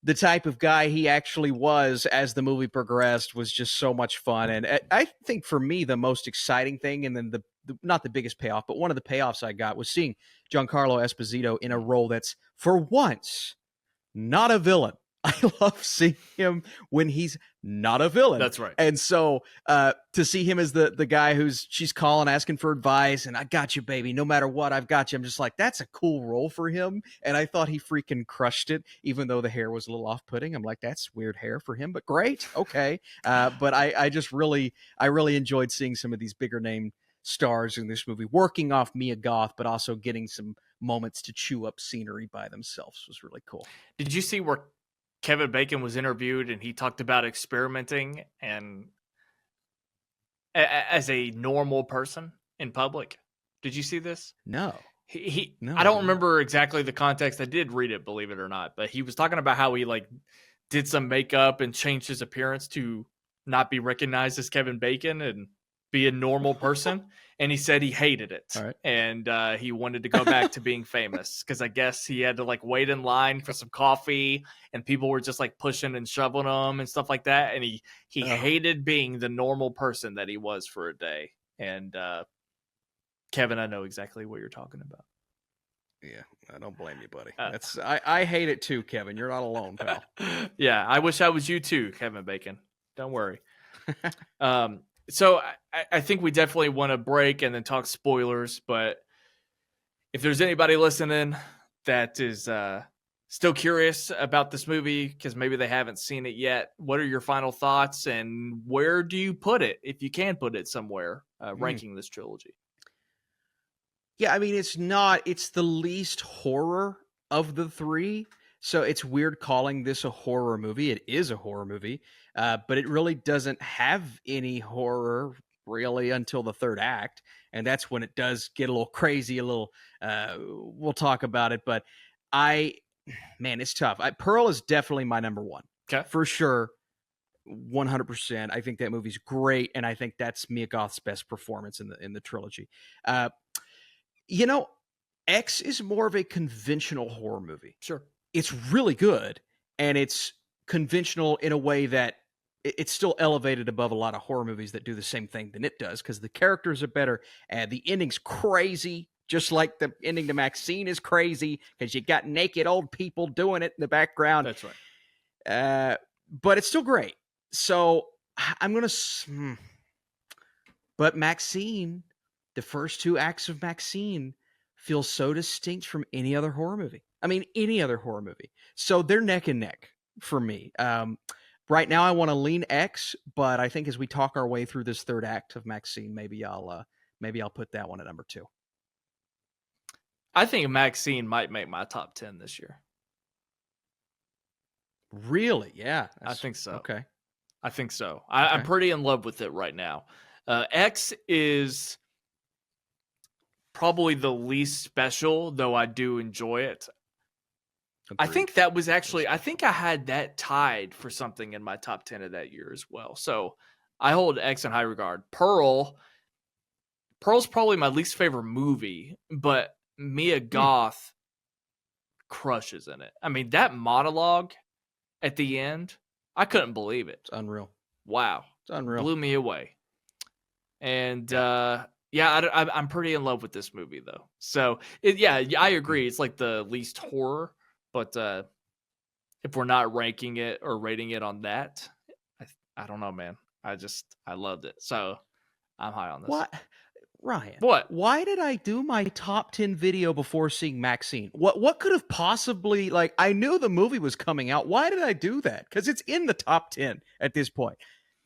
the type of guy he actually was as the movie progressed was just so much fun. And I think for me, the most exciting thing, and then the not the biggest payoff, but one of the payoffs I got was seeing Giancarlo Esposito in a role that's for once not a villain. I love seeing him when he's not a villain. That's right. And so to see him as the guy she's calling, asking for advice, and I got you, baby. No matter what, I've got you. I'm just like, that's a cool role for him. And I thought he freaking crushed it, even though the hair was a little off-putting. I'm like, that's weird hair for him, but great. Okay. But I just really enjoyed seeing some of these bigger name stars in this movie working off Mia Goth, but also getting some moments to chew up scenery by themselves was really cool. Did you see where Kevin Bacon was interviewed and he talked about experimenting and as a normal person in public? Did you see this? No. No, I don't remember exactly the context. I did read it, believe it or not, but he was talking about how he like did some makeup and changed his appearance to not be recognized as Kevin Bacon and be a normal person. And he said he hated it. All right. And he wanted to go back to being famous because I guess he had to like wait in line for some coffee and people were just like pushing and shoving him and stuff like that. And he hated being the normal person that he was for a day. And Kevin, I know exactly what you're talking about. Yeah, I don't blame you, buddy. I hate it too, Kevin. You're not alone, pal. Yeah, I wish I was you too, Kevin Bacon. Don't worry. So I think we definitely want to break and then talk spoilers. But if there's anybody listening that is still curious about this movie because maybe they haven't seen it yet, what are your final thoughts and where do you put it, if you can put it somewhere, ranking this trilogy? Yeah, I mean, it's the least horror of the three. So it's weird calling this a horror movie. It is a horror movie, but it really doesn't have any horror really until the third act. And that's when it does get a little crazy, a little, we'll talk about it. But man, it's tough. Pearl is definitely my number one. Okay. For sure. 100%. I think that movie's great. And I think that's Mia Goth's best performance in the trilogy. X is more of a conventional horror movie. Sure. It's really good, and it's conventional in a way that it's still elevated above a lot of horror movies that do the same thing than it does, because the characters are better, and the ending's crazy, just like the ending to MaXXXine is crazy, because you got naked old people doing it in the background. That's right. But it's still great. So I'm going to... But MaXXXine, the first two acts of MaXXXine feel so distinct from any other horror movie. I mean, any other horror movie. So they're neck and neck for me. Right now, I want to lean X, but I think as we talk our way through this third act of MaXXXine, maybe I'll put that one at number 2. I think MaXXXine might make my top 10 this year. Really? Yeah. I think so. Okay. I think so. I'm pretty in love with it right now. X is probably the least special, though I do enjoy it. Agreed. I think that was actually, I think I had that tied for something in my top 10 of that year as well. So I hold X in high regard. Pearl's probably my least favorite movie, but Mia Goth crushes in it. I mean, that monologue at the end, I couldn't believe it. It's unreal. Wow. It's unreal. Blew me away. And I'm pretty in love with this movie, though. So, I agree. It's like the least horror. But if we're not ranking it or rating it on that, I don't know, man. I loved it. So I'm high on this. What? Ryan. What? Why did I do my top 10 video before seeing MaXXXine? What could have possibly, I knew the movie was coming out. Why did I do that? Because it's in the top 10 at this point.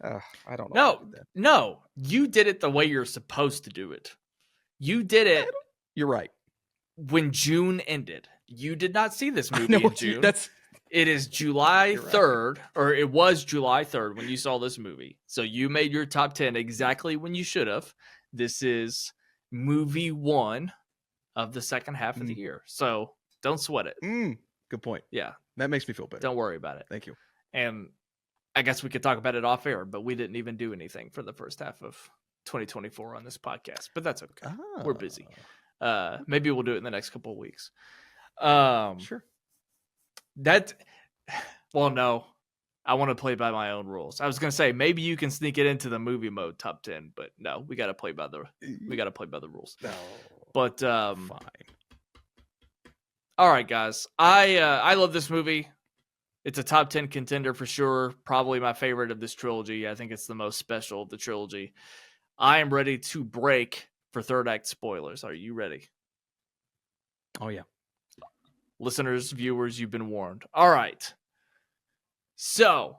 I don't know. No, you did it the way you're supposed to do it. You did it. You're right. When June ended. You did not see this movie in June. It is July 3rd, or it was July 3rd when you saw this movie. So you made your top 10 exactly when you should have. This is movie 1 of the second half of the year. So don't sweat it. Good point. Yeah. That makes me feel better. Don't worry about it. Thank you. And I guess we could talk about it off air, but we didn't even do anything for the first half of 2024 on this podcast. But that's okay. We're busy. Maybe we'll do it in the next couple of weeks. Sure. Well, no. I want to play by my own rules. I was gonna say maybe you can sneak it into the movie mode top 10, but no, we gotta play by the rules. No. But Fine. All right, guys. I love this movie. It's a top 10 contender for sure. Probably my favorite of this trilogy. I think it's the most special of the trilogy. I am ready to break for third act spoilers. Are you ready? Oh, yeah. Listeners, viewers, you've been warned. All right. So,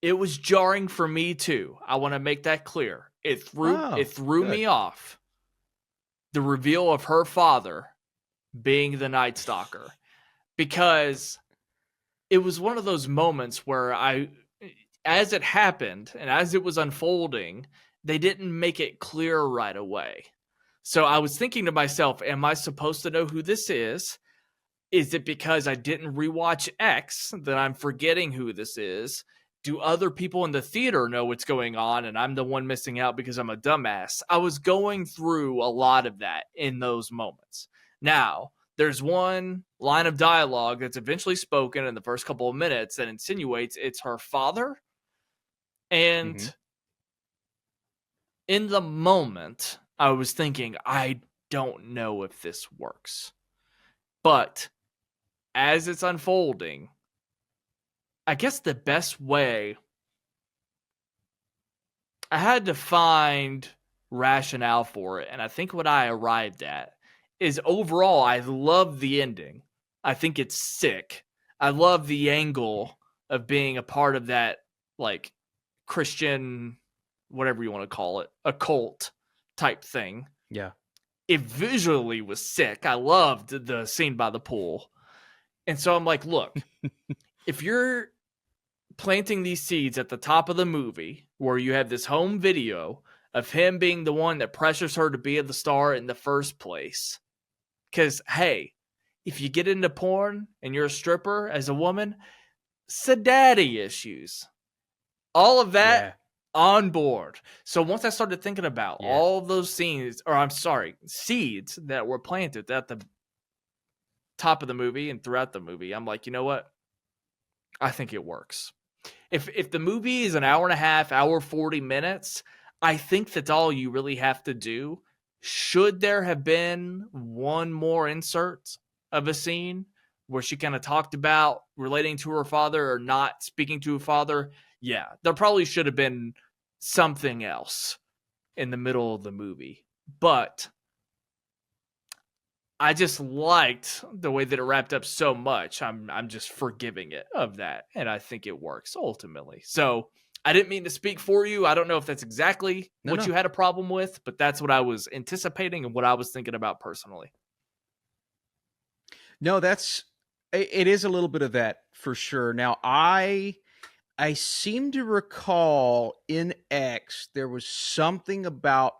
it was jarring for me too. I want to make that clear. It threw me off. The reveal of her father being the Night Stalker. Because it was one of those moments where as it happened and as it was unfolding, they didn't make it clear right away. So I was thinking to myself, am I supposed to know who this is? Is it because I didn't rewatch X that I'm forgetting who this is? Do other people in the theater know what's going on and I'm the one missing out because I'm a dumbass? I was going through a lot of that in those moments. Now, there's one line of dialogue that's eventually spoken in the first couple of minutes that insinuates it's her father. And in the moment, I was thinking, I don't know if this works. But as it's unfolding, I guess the best way, I had to find rationale for it. And I think what I arrived at is overall, I love the ending. I think it's sick. I love the angle of being a part of that, like, Christian, whatever you want to call it, occult type thing. Yeah. It visually was sick. I loved the scene by the pool. And so I'm like, look, if you're planting these seeds at the top of the movie where you have this home video of him being the one that pressures her to be the star in the first place. Because, hey, if you get into porn and you're a stripper as a woman, daddy issues. All of that on board. So once I started thinking about all of those seeds that were planted at the top of the movie and throughout the movie, I'm like, you know what? I think it works. If the movie is an hour and a half, hour 40 minutes, I think that's all you really have to do. Should there have been one more insert of a scene where she kind of talked about relating to her father or not speaking to her father? Yeah, there probably should have been something else in the middle of the movie. But I just liked the way that it wrapped up so much. I'm just forgiving it of that. And I think it works ultimately. So I didn't mean to speak for you. I don't know if that's exactly what you had a problem with, but that's what I was anticipating and what I was thinking about personally. No, it is a little bit of that for sure. Now, I seem to recall in X, there was something about,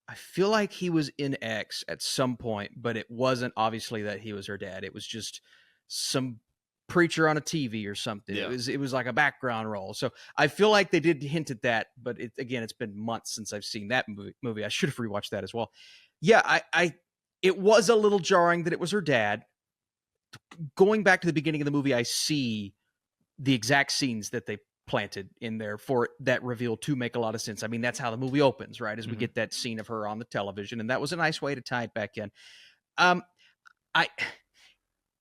I feel like he was in X at some point, but it wasn't obviously that he was her dad. It was just some preacher on a TV or something. Yeah. It was like a background role. So I feel like they did hint at that, but it's been months since I've seen that movie. I should have rewatched that as well. Yeah, it was a little jarring that it was her dad. Going back to the beginning of the movie, I see the exact scenes that they planted in there for that reveal to make a lot of sense. I mean, that's how the movie opens, right? As we get that scene of her on the television, and that was a nice way to tie it back in.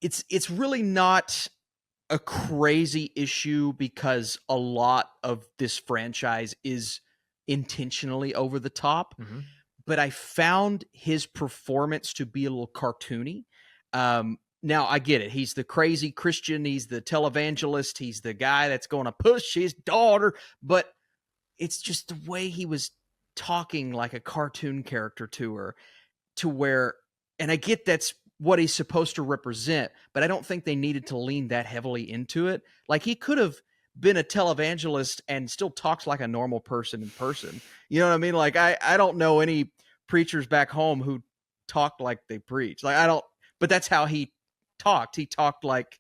It's really not a crazy issue because a lot of this franchise is intentionally over the top, but I found his performance to be a little cartoony. Now, I get it. He's the crazy Christian. He's the televangelist. He's the guy that's going to push his daughter. But it's just the way he was talking like a cartoon character to her, to where, and I get that's what he's supposed to represent, but I don't think they needed to lean that heavily into it. Like, he could have been a televangelist and still talks like a normal person in person. You know what I mean? Like, I don't know any preachers back home who talk like they preach. Like, but that's how he talked. He talked like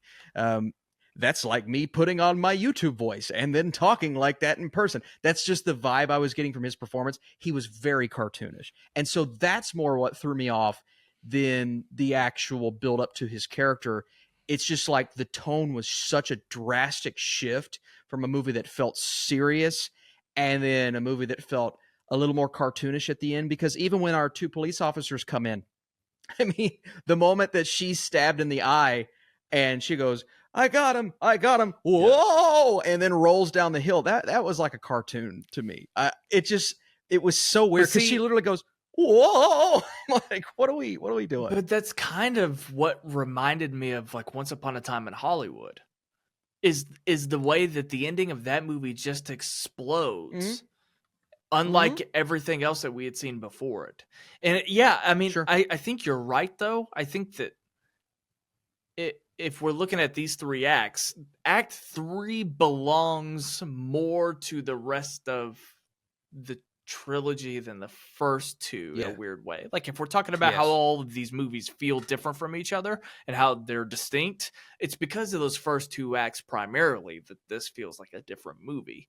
that's like me putting on my YouTube voice and then talking like that in person. That's just the vibe I was getting from his performance. He was very cartoonish. And so that's more what threw me off than the actual build up to his character. It's just like the tone was such a drastic shift from a movie that felt serious and then a movie that felt a little more cartoonish at the end. Because even when our two police officers come in, I mean, the moment that she's stabbed in the eye and she goes, I got him, whoa, and then rolls down the hill. That was like a cartoon to me. It was so weird because she literally goes, whoa. I'm like, what are we doing? But that's kind of what reminded me of like Once Upon a Time in Hollywood. Is the way that the ending of that movie just explodes. Unlike everything else that we had seen before it. And I mean, sure. I think you're right, though. I think that if we're looking at these 3 acts, Act 3 belongs more to the rest of the trilogy than the first 2 in a weird way. Like, if we're talking about how all of these movies feel different from each other and how they're distinct, it's because of those first 2 acts primarily that this feels like a different movie.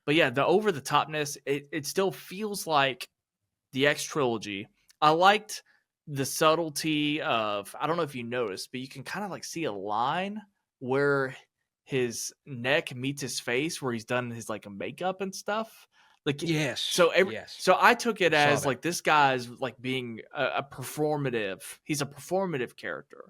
But yeah, the over-the-topness, it still feels like the X trilogy. I liked the subtlety of, I don't know if you noticed, but you can kind of like see a line where his neck meets his face, where he's done his like makeup and stuff. Like, so I took it as like this guy's like being a performative. He's a performative character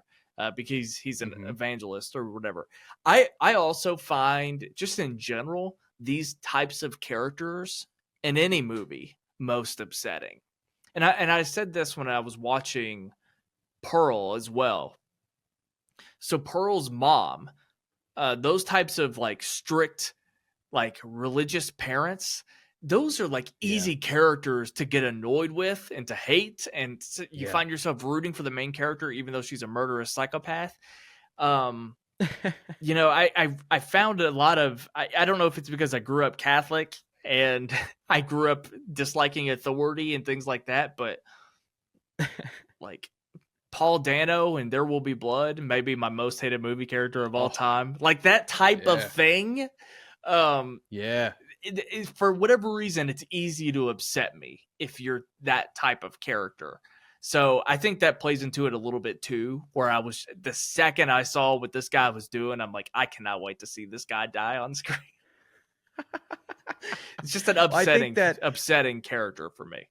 because he's an evangelist or whatever. I also find just in general these types of characters in any movie most upsetting. And I said this when I was watching Pearl as well. So Pearl's mom, those types of like strict, like religious parents, those are like easy characters to get annoyed with and to hate. And you find yourself rooting for the main character, even though she's a murderous psychopath. You know, I found a lot of, I don't know if it's because I grew up Catholic and I grew up disliking authority and things like that, but like Paul Dano and There Will Be Blood, maybe my most hated movie character of all time. Like that type of thing. For whatever reason, it's easy to upset me if you're that type of character. So I think that plays into it a little bit too, where I was, the second I saw what this guy was doing, I'm like, I cannot wait to see this guy die on screen. It's just an upsetting character for me.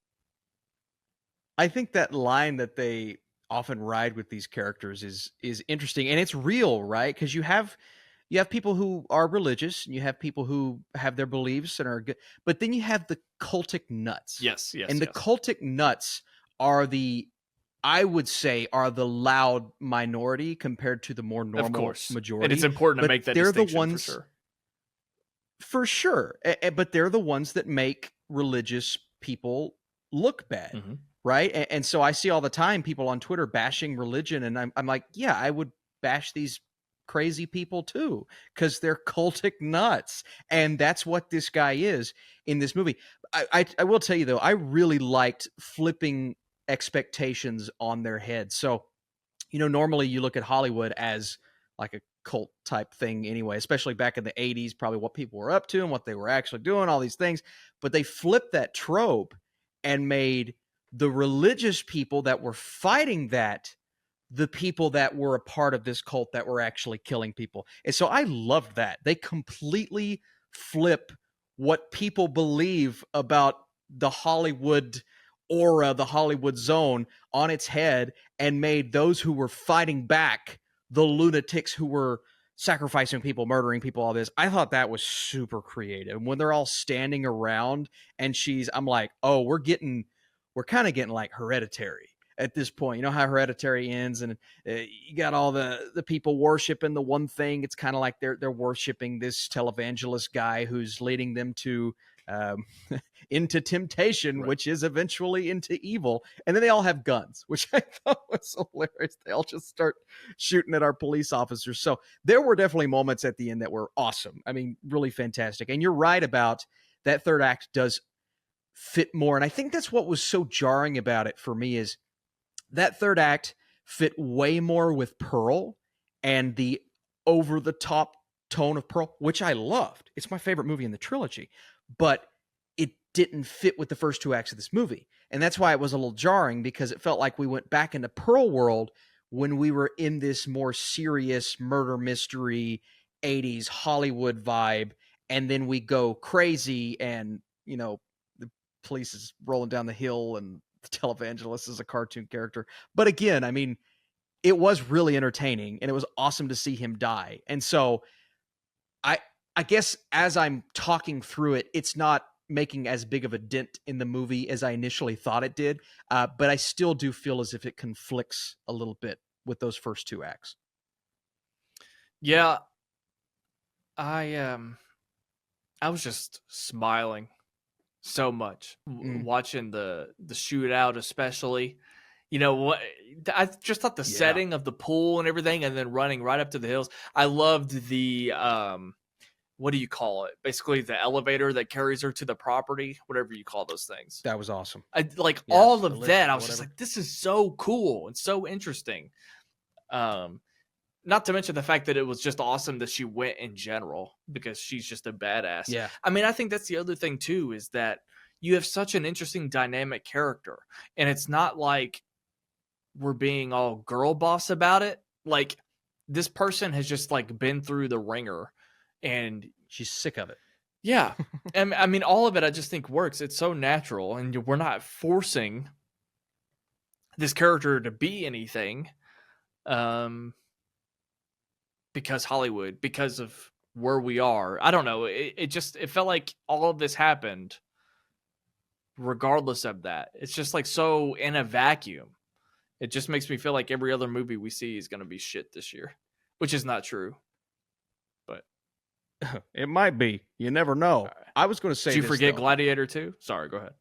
I think that line that they often ride with these characters is interesting, and it's real, right? Because you have people who are religious, and you have people who have their beliefs and are good, but then you have the cultic nuts. Yes. And the cultic nuts are I would say, the loud minority compared to the more normal majority. And it's important to make that distinction, the ones, for sure. But they're the ones that make religious people look bad, right? And so I see all the time people on Twitter bashing religion, and I'm like, yeah, I would bash these crazy people too, because they're cultic nuts. And that's what this guy is in this movie. I will tell you, though, I really liked flipping expectations on their head. So, you know, normally you look at Hollywood as like a cult type thing anyway, especially back in the 80s, probably what people were up to and what they were actually doing, all these things. But they flipped that trope and made the religious people that were fighting that the people that were a part of this cult that were actually killing people. And so I loved that. They completely flip what people believe about the Hollywood aura, the Hollywood zone, on its head, and made those who were fighting back the lunatics who were sacrificing people, murdering people, all this. I thought that was super creative. When they're all standing around and I'm like, oh, we're kind of getting like Hereditary at this point. You know how Hereditary ends, and you got all the people worshiping the one thing. It's kind of like they're worshiping this televangelist guy who's leading them to into temptation, which is eventually into evil. And then they all have guns, which I thought was hilarious. They all just start shooting at our police officers. So there were definitely moments at the end that were awesome. I mean, really fantastic. And you're right about that third act does fit more. And I think that's what was so jarring about it for me, is that third act fit way more with Pearl and the over the top tone of Pearl, which I loved. It's my favorite movie in the trilogy, but it didn't fit with the first two acts of this movie. And that's why it was a little jarring, because it felt like we went back into Pearl world when we were in this more serious murder mystery 80s Hollywood vibe, and then we go crazy and, you know, the police is rolling down the hill and the televangelist is a cartoon character. But again, I mean, it was really entertaining and it was awesome to see him die. And so I guess as I'm talking through it, it's not making as big of a dent in the movie as I initially thought it did. But I still do feel as if it conflicts a little bit with those first two acts. Yeah, I was just smiling so much watching the shootout, especially. You know what? I just thought the setting of the pool and everything, and then running right up to the hills. I loved the what do you call it? Basically, the elevator that carries her to the property, whatever you call those things. That was awesome. I like all of that. I was just like, this is so cool and so interesting. Not to mention the fact that it was just awesome that she went in general, because she's just a badass. Yeah. I mean, I think that's the other thing too, is that you have such an interesting dynamic character, and it's not like we're being all girl boss about it. Like, this person has just like been through the ringer, and she's sick of it. Yeah. And I mean, all of it I just think works. It's so natural, and we're not forcing this character to be anything. Because Hollywood, because of where we are. I don't know. It felt like all of this happened regardless of that. It's just like so in a vacuum. It just makes me feel like every other movie we see is going to be shit this year, which is not true. But it might be. You never know. Right. I was going to say, did you forget Gladiator 2? Sorry, go ahead.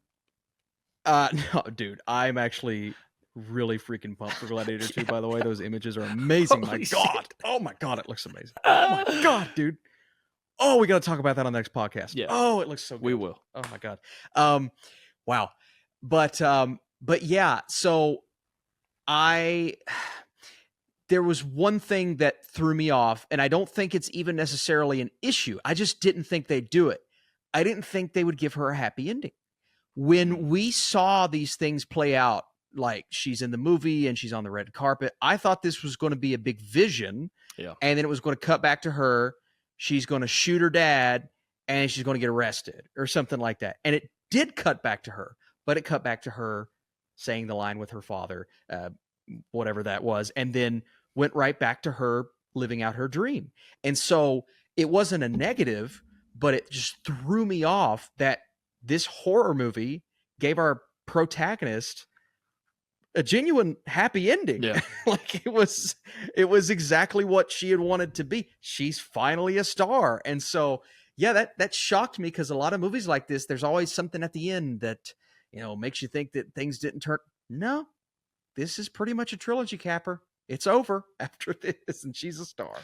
No, dude, I'm actually really freaking pumped for Gladiator 2, by the way. Those images are amazing. My God. Oh my God, it looks amazing. Oh my God, dude. Oh, we got to talk about that on the next podcast. Yeah. Oh, it looks so good. We will. Oh my God. Wow. But yeah, so there was one thing that threw me off, and I don't think it's even necessarily an issue. I just didn't think they'd do it. I didn't think they would give her a happy ending. When we saw these things play out, like she's in the movie and she's on the red carpet, I thought this was going to be a big vision. Yeah. And then it was going to cut back to her. She's going to shoot her dad and she's going to get arrested or something like that. And it did cut back to her, but it cut back to her saying the line with her father, whatever that was, and then went right back to her living out her dream. And so it wasn't a negative, but it just threw me off that this horror movie gave our protagonist a genuine happy ending. Yeah. Like it was exactly what she had wanted to be. She's finally a star. And so, yeah, that shocked me, because a lot of movies like this, there's always something at the end that, you know, makes you think that things didn't turn. No, this is pretty much a trilogy capper. It's over after this, and she's a star.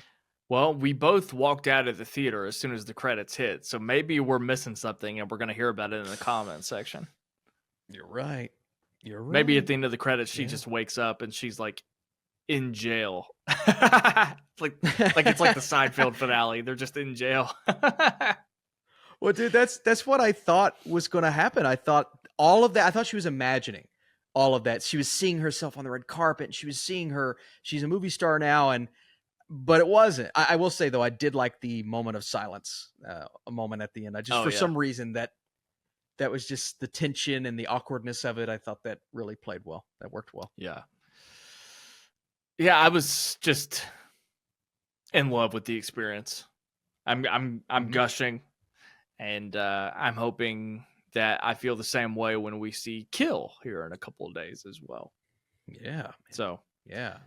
Well, we both walked out of the theater as soon as the credits hit, so maybe we're missing something, and we're going to hear about it in the comment section. You're right. You're right. Maybe at the end of the credits, she just wakes up and she's like in jail. like it's like the Seinfeld finale. They're just in jail. Well, dude, that's what I thought was going to happen. I thought all of that. I thought she was imagining all of that. She was seeing herself on the red carpet, and she was seeing she's a movie star now, but it wasn't. I will say though, I did like the moment of silence, a moment at the end. I just some reason that was just the tension and the awkwardness of it. I thought that really played well. That worked well. Yeah. Yeah, I was just in love with the experience. I'm gushing, and I'm hoping that I feel the same way when we see Kill here in a couple of days as well. Yeah. Man. So yeah,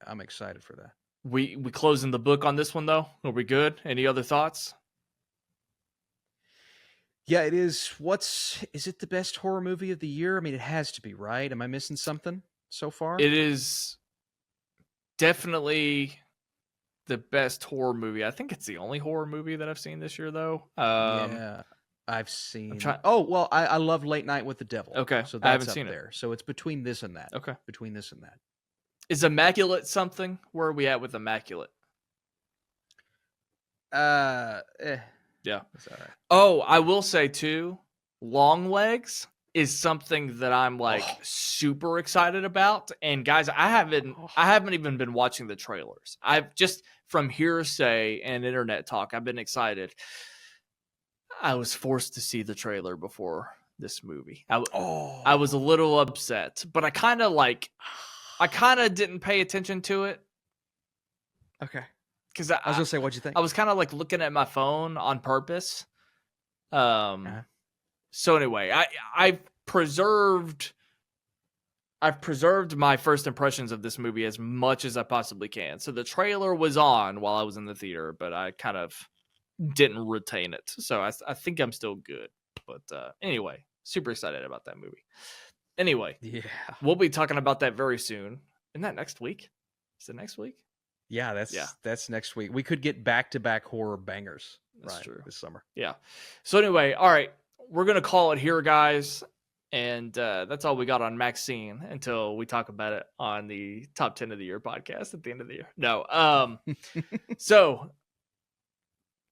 I'm excited for that. We closing the book on this one though. Are we good? Any other thoughts? Yeah, it is. Is it the best horror movie of the year? I mean, it has to be, right? Am I missing something so far? It is definitely the best horror movie. I think it's the only horror movie that I've seen this year, though. Yeah, I've seen. Oh, well, I love Late Night with the Devil. Okay, so that's I haven't seen there. So it's between this and that. Okay, between this and that. Is Immaculate something? Where are we at with Immaculate? Yeah. It's all right. Oh, I will say too, long legs is something that I'm like Oh. super excited about. And guys, I haven't even been watching the trailers. I've just from hearsay and internet talk, I've been excited. I was forced to see the trailer before this movie. I was a little upset, but I kind of didn't pay attention to it Okay. because I was gonna say, what'd you think? I was kind of like looking at my phone on purpose. Uh-huh. So anyway, I've preserved my first impressions of this movie as much as I possibly can. So the trailer was on while I was in the theater, but I kind of didn't retain it. So I think I'm still good. But anyway, super excited about that movie. Anyway, Yeah. we'll be talking about that very soon. Isn't that next week? Is it next week? Yeah, that's next week. We could get back-to-back horror bangers. That's true. This summer. Yeah. So anyway, all right, we're gonna call it here, guys, and that's all we got on MaXXXine until we talk about it on the top 10 of the year podcast at the end of the year. No, so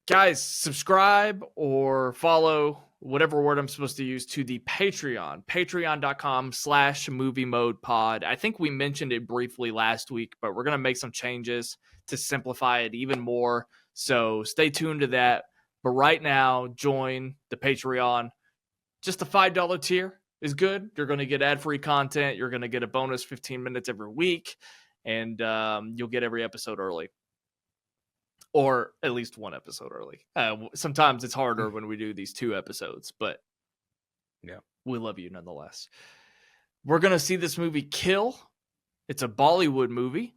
guys, subscribe or follow whatever word I'm supposed to use to the Patreon, patreon.com/movie mode pod. I think we mentioned it briefly last week, but we're going to make some changes to simplify it even more. So stay tuned to that. But right now, join the Patreon. Just a $5 tier is good. You're going to get ad-free content. You're going to get a bonus 15 minutes every week, and you'll get every episode early. Or at least one episode early. Sometimes it's harder when we do these 2 episodes, but yeah, we love you nonetheless. We're going to see this movie Kill. It's a Bollywood movie.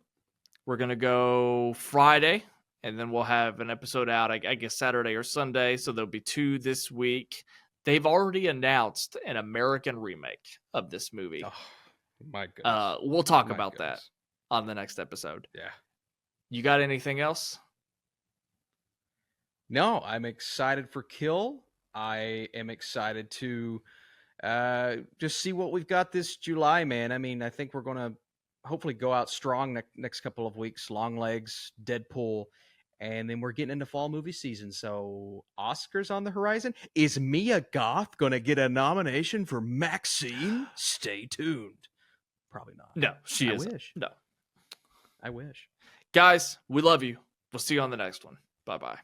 We're going to go Friday, and then we'll have an episode out, I guess, Saturday or Sunday. So there'll be 2 this week. They've already announced an American remake of this movie. Oh, my goodness. We'll talk about that on the next episode. Yeah. You got anything else? No, I'm excited for Kill. I am excited to just see what we've got this July, man. I mean, I think we're going to hopefully go out strong next couple of weeks. Long Legs, Deadpool, and then we're getting into fall movie season. So Oscars on the horizon. Is Mia Goth going to get a nomination for MaXXXine? Stay tuned. Probably not. No, she isn't. I wish. No. I wish. Guys, we love you. We'll see you on the next one. Bye-bye.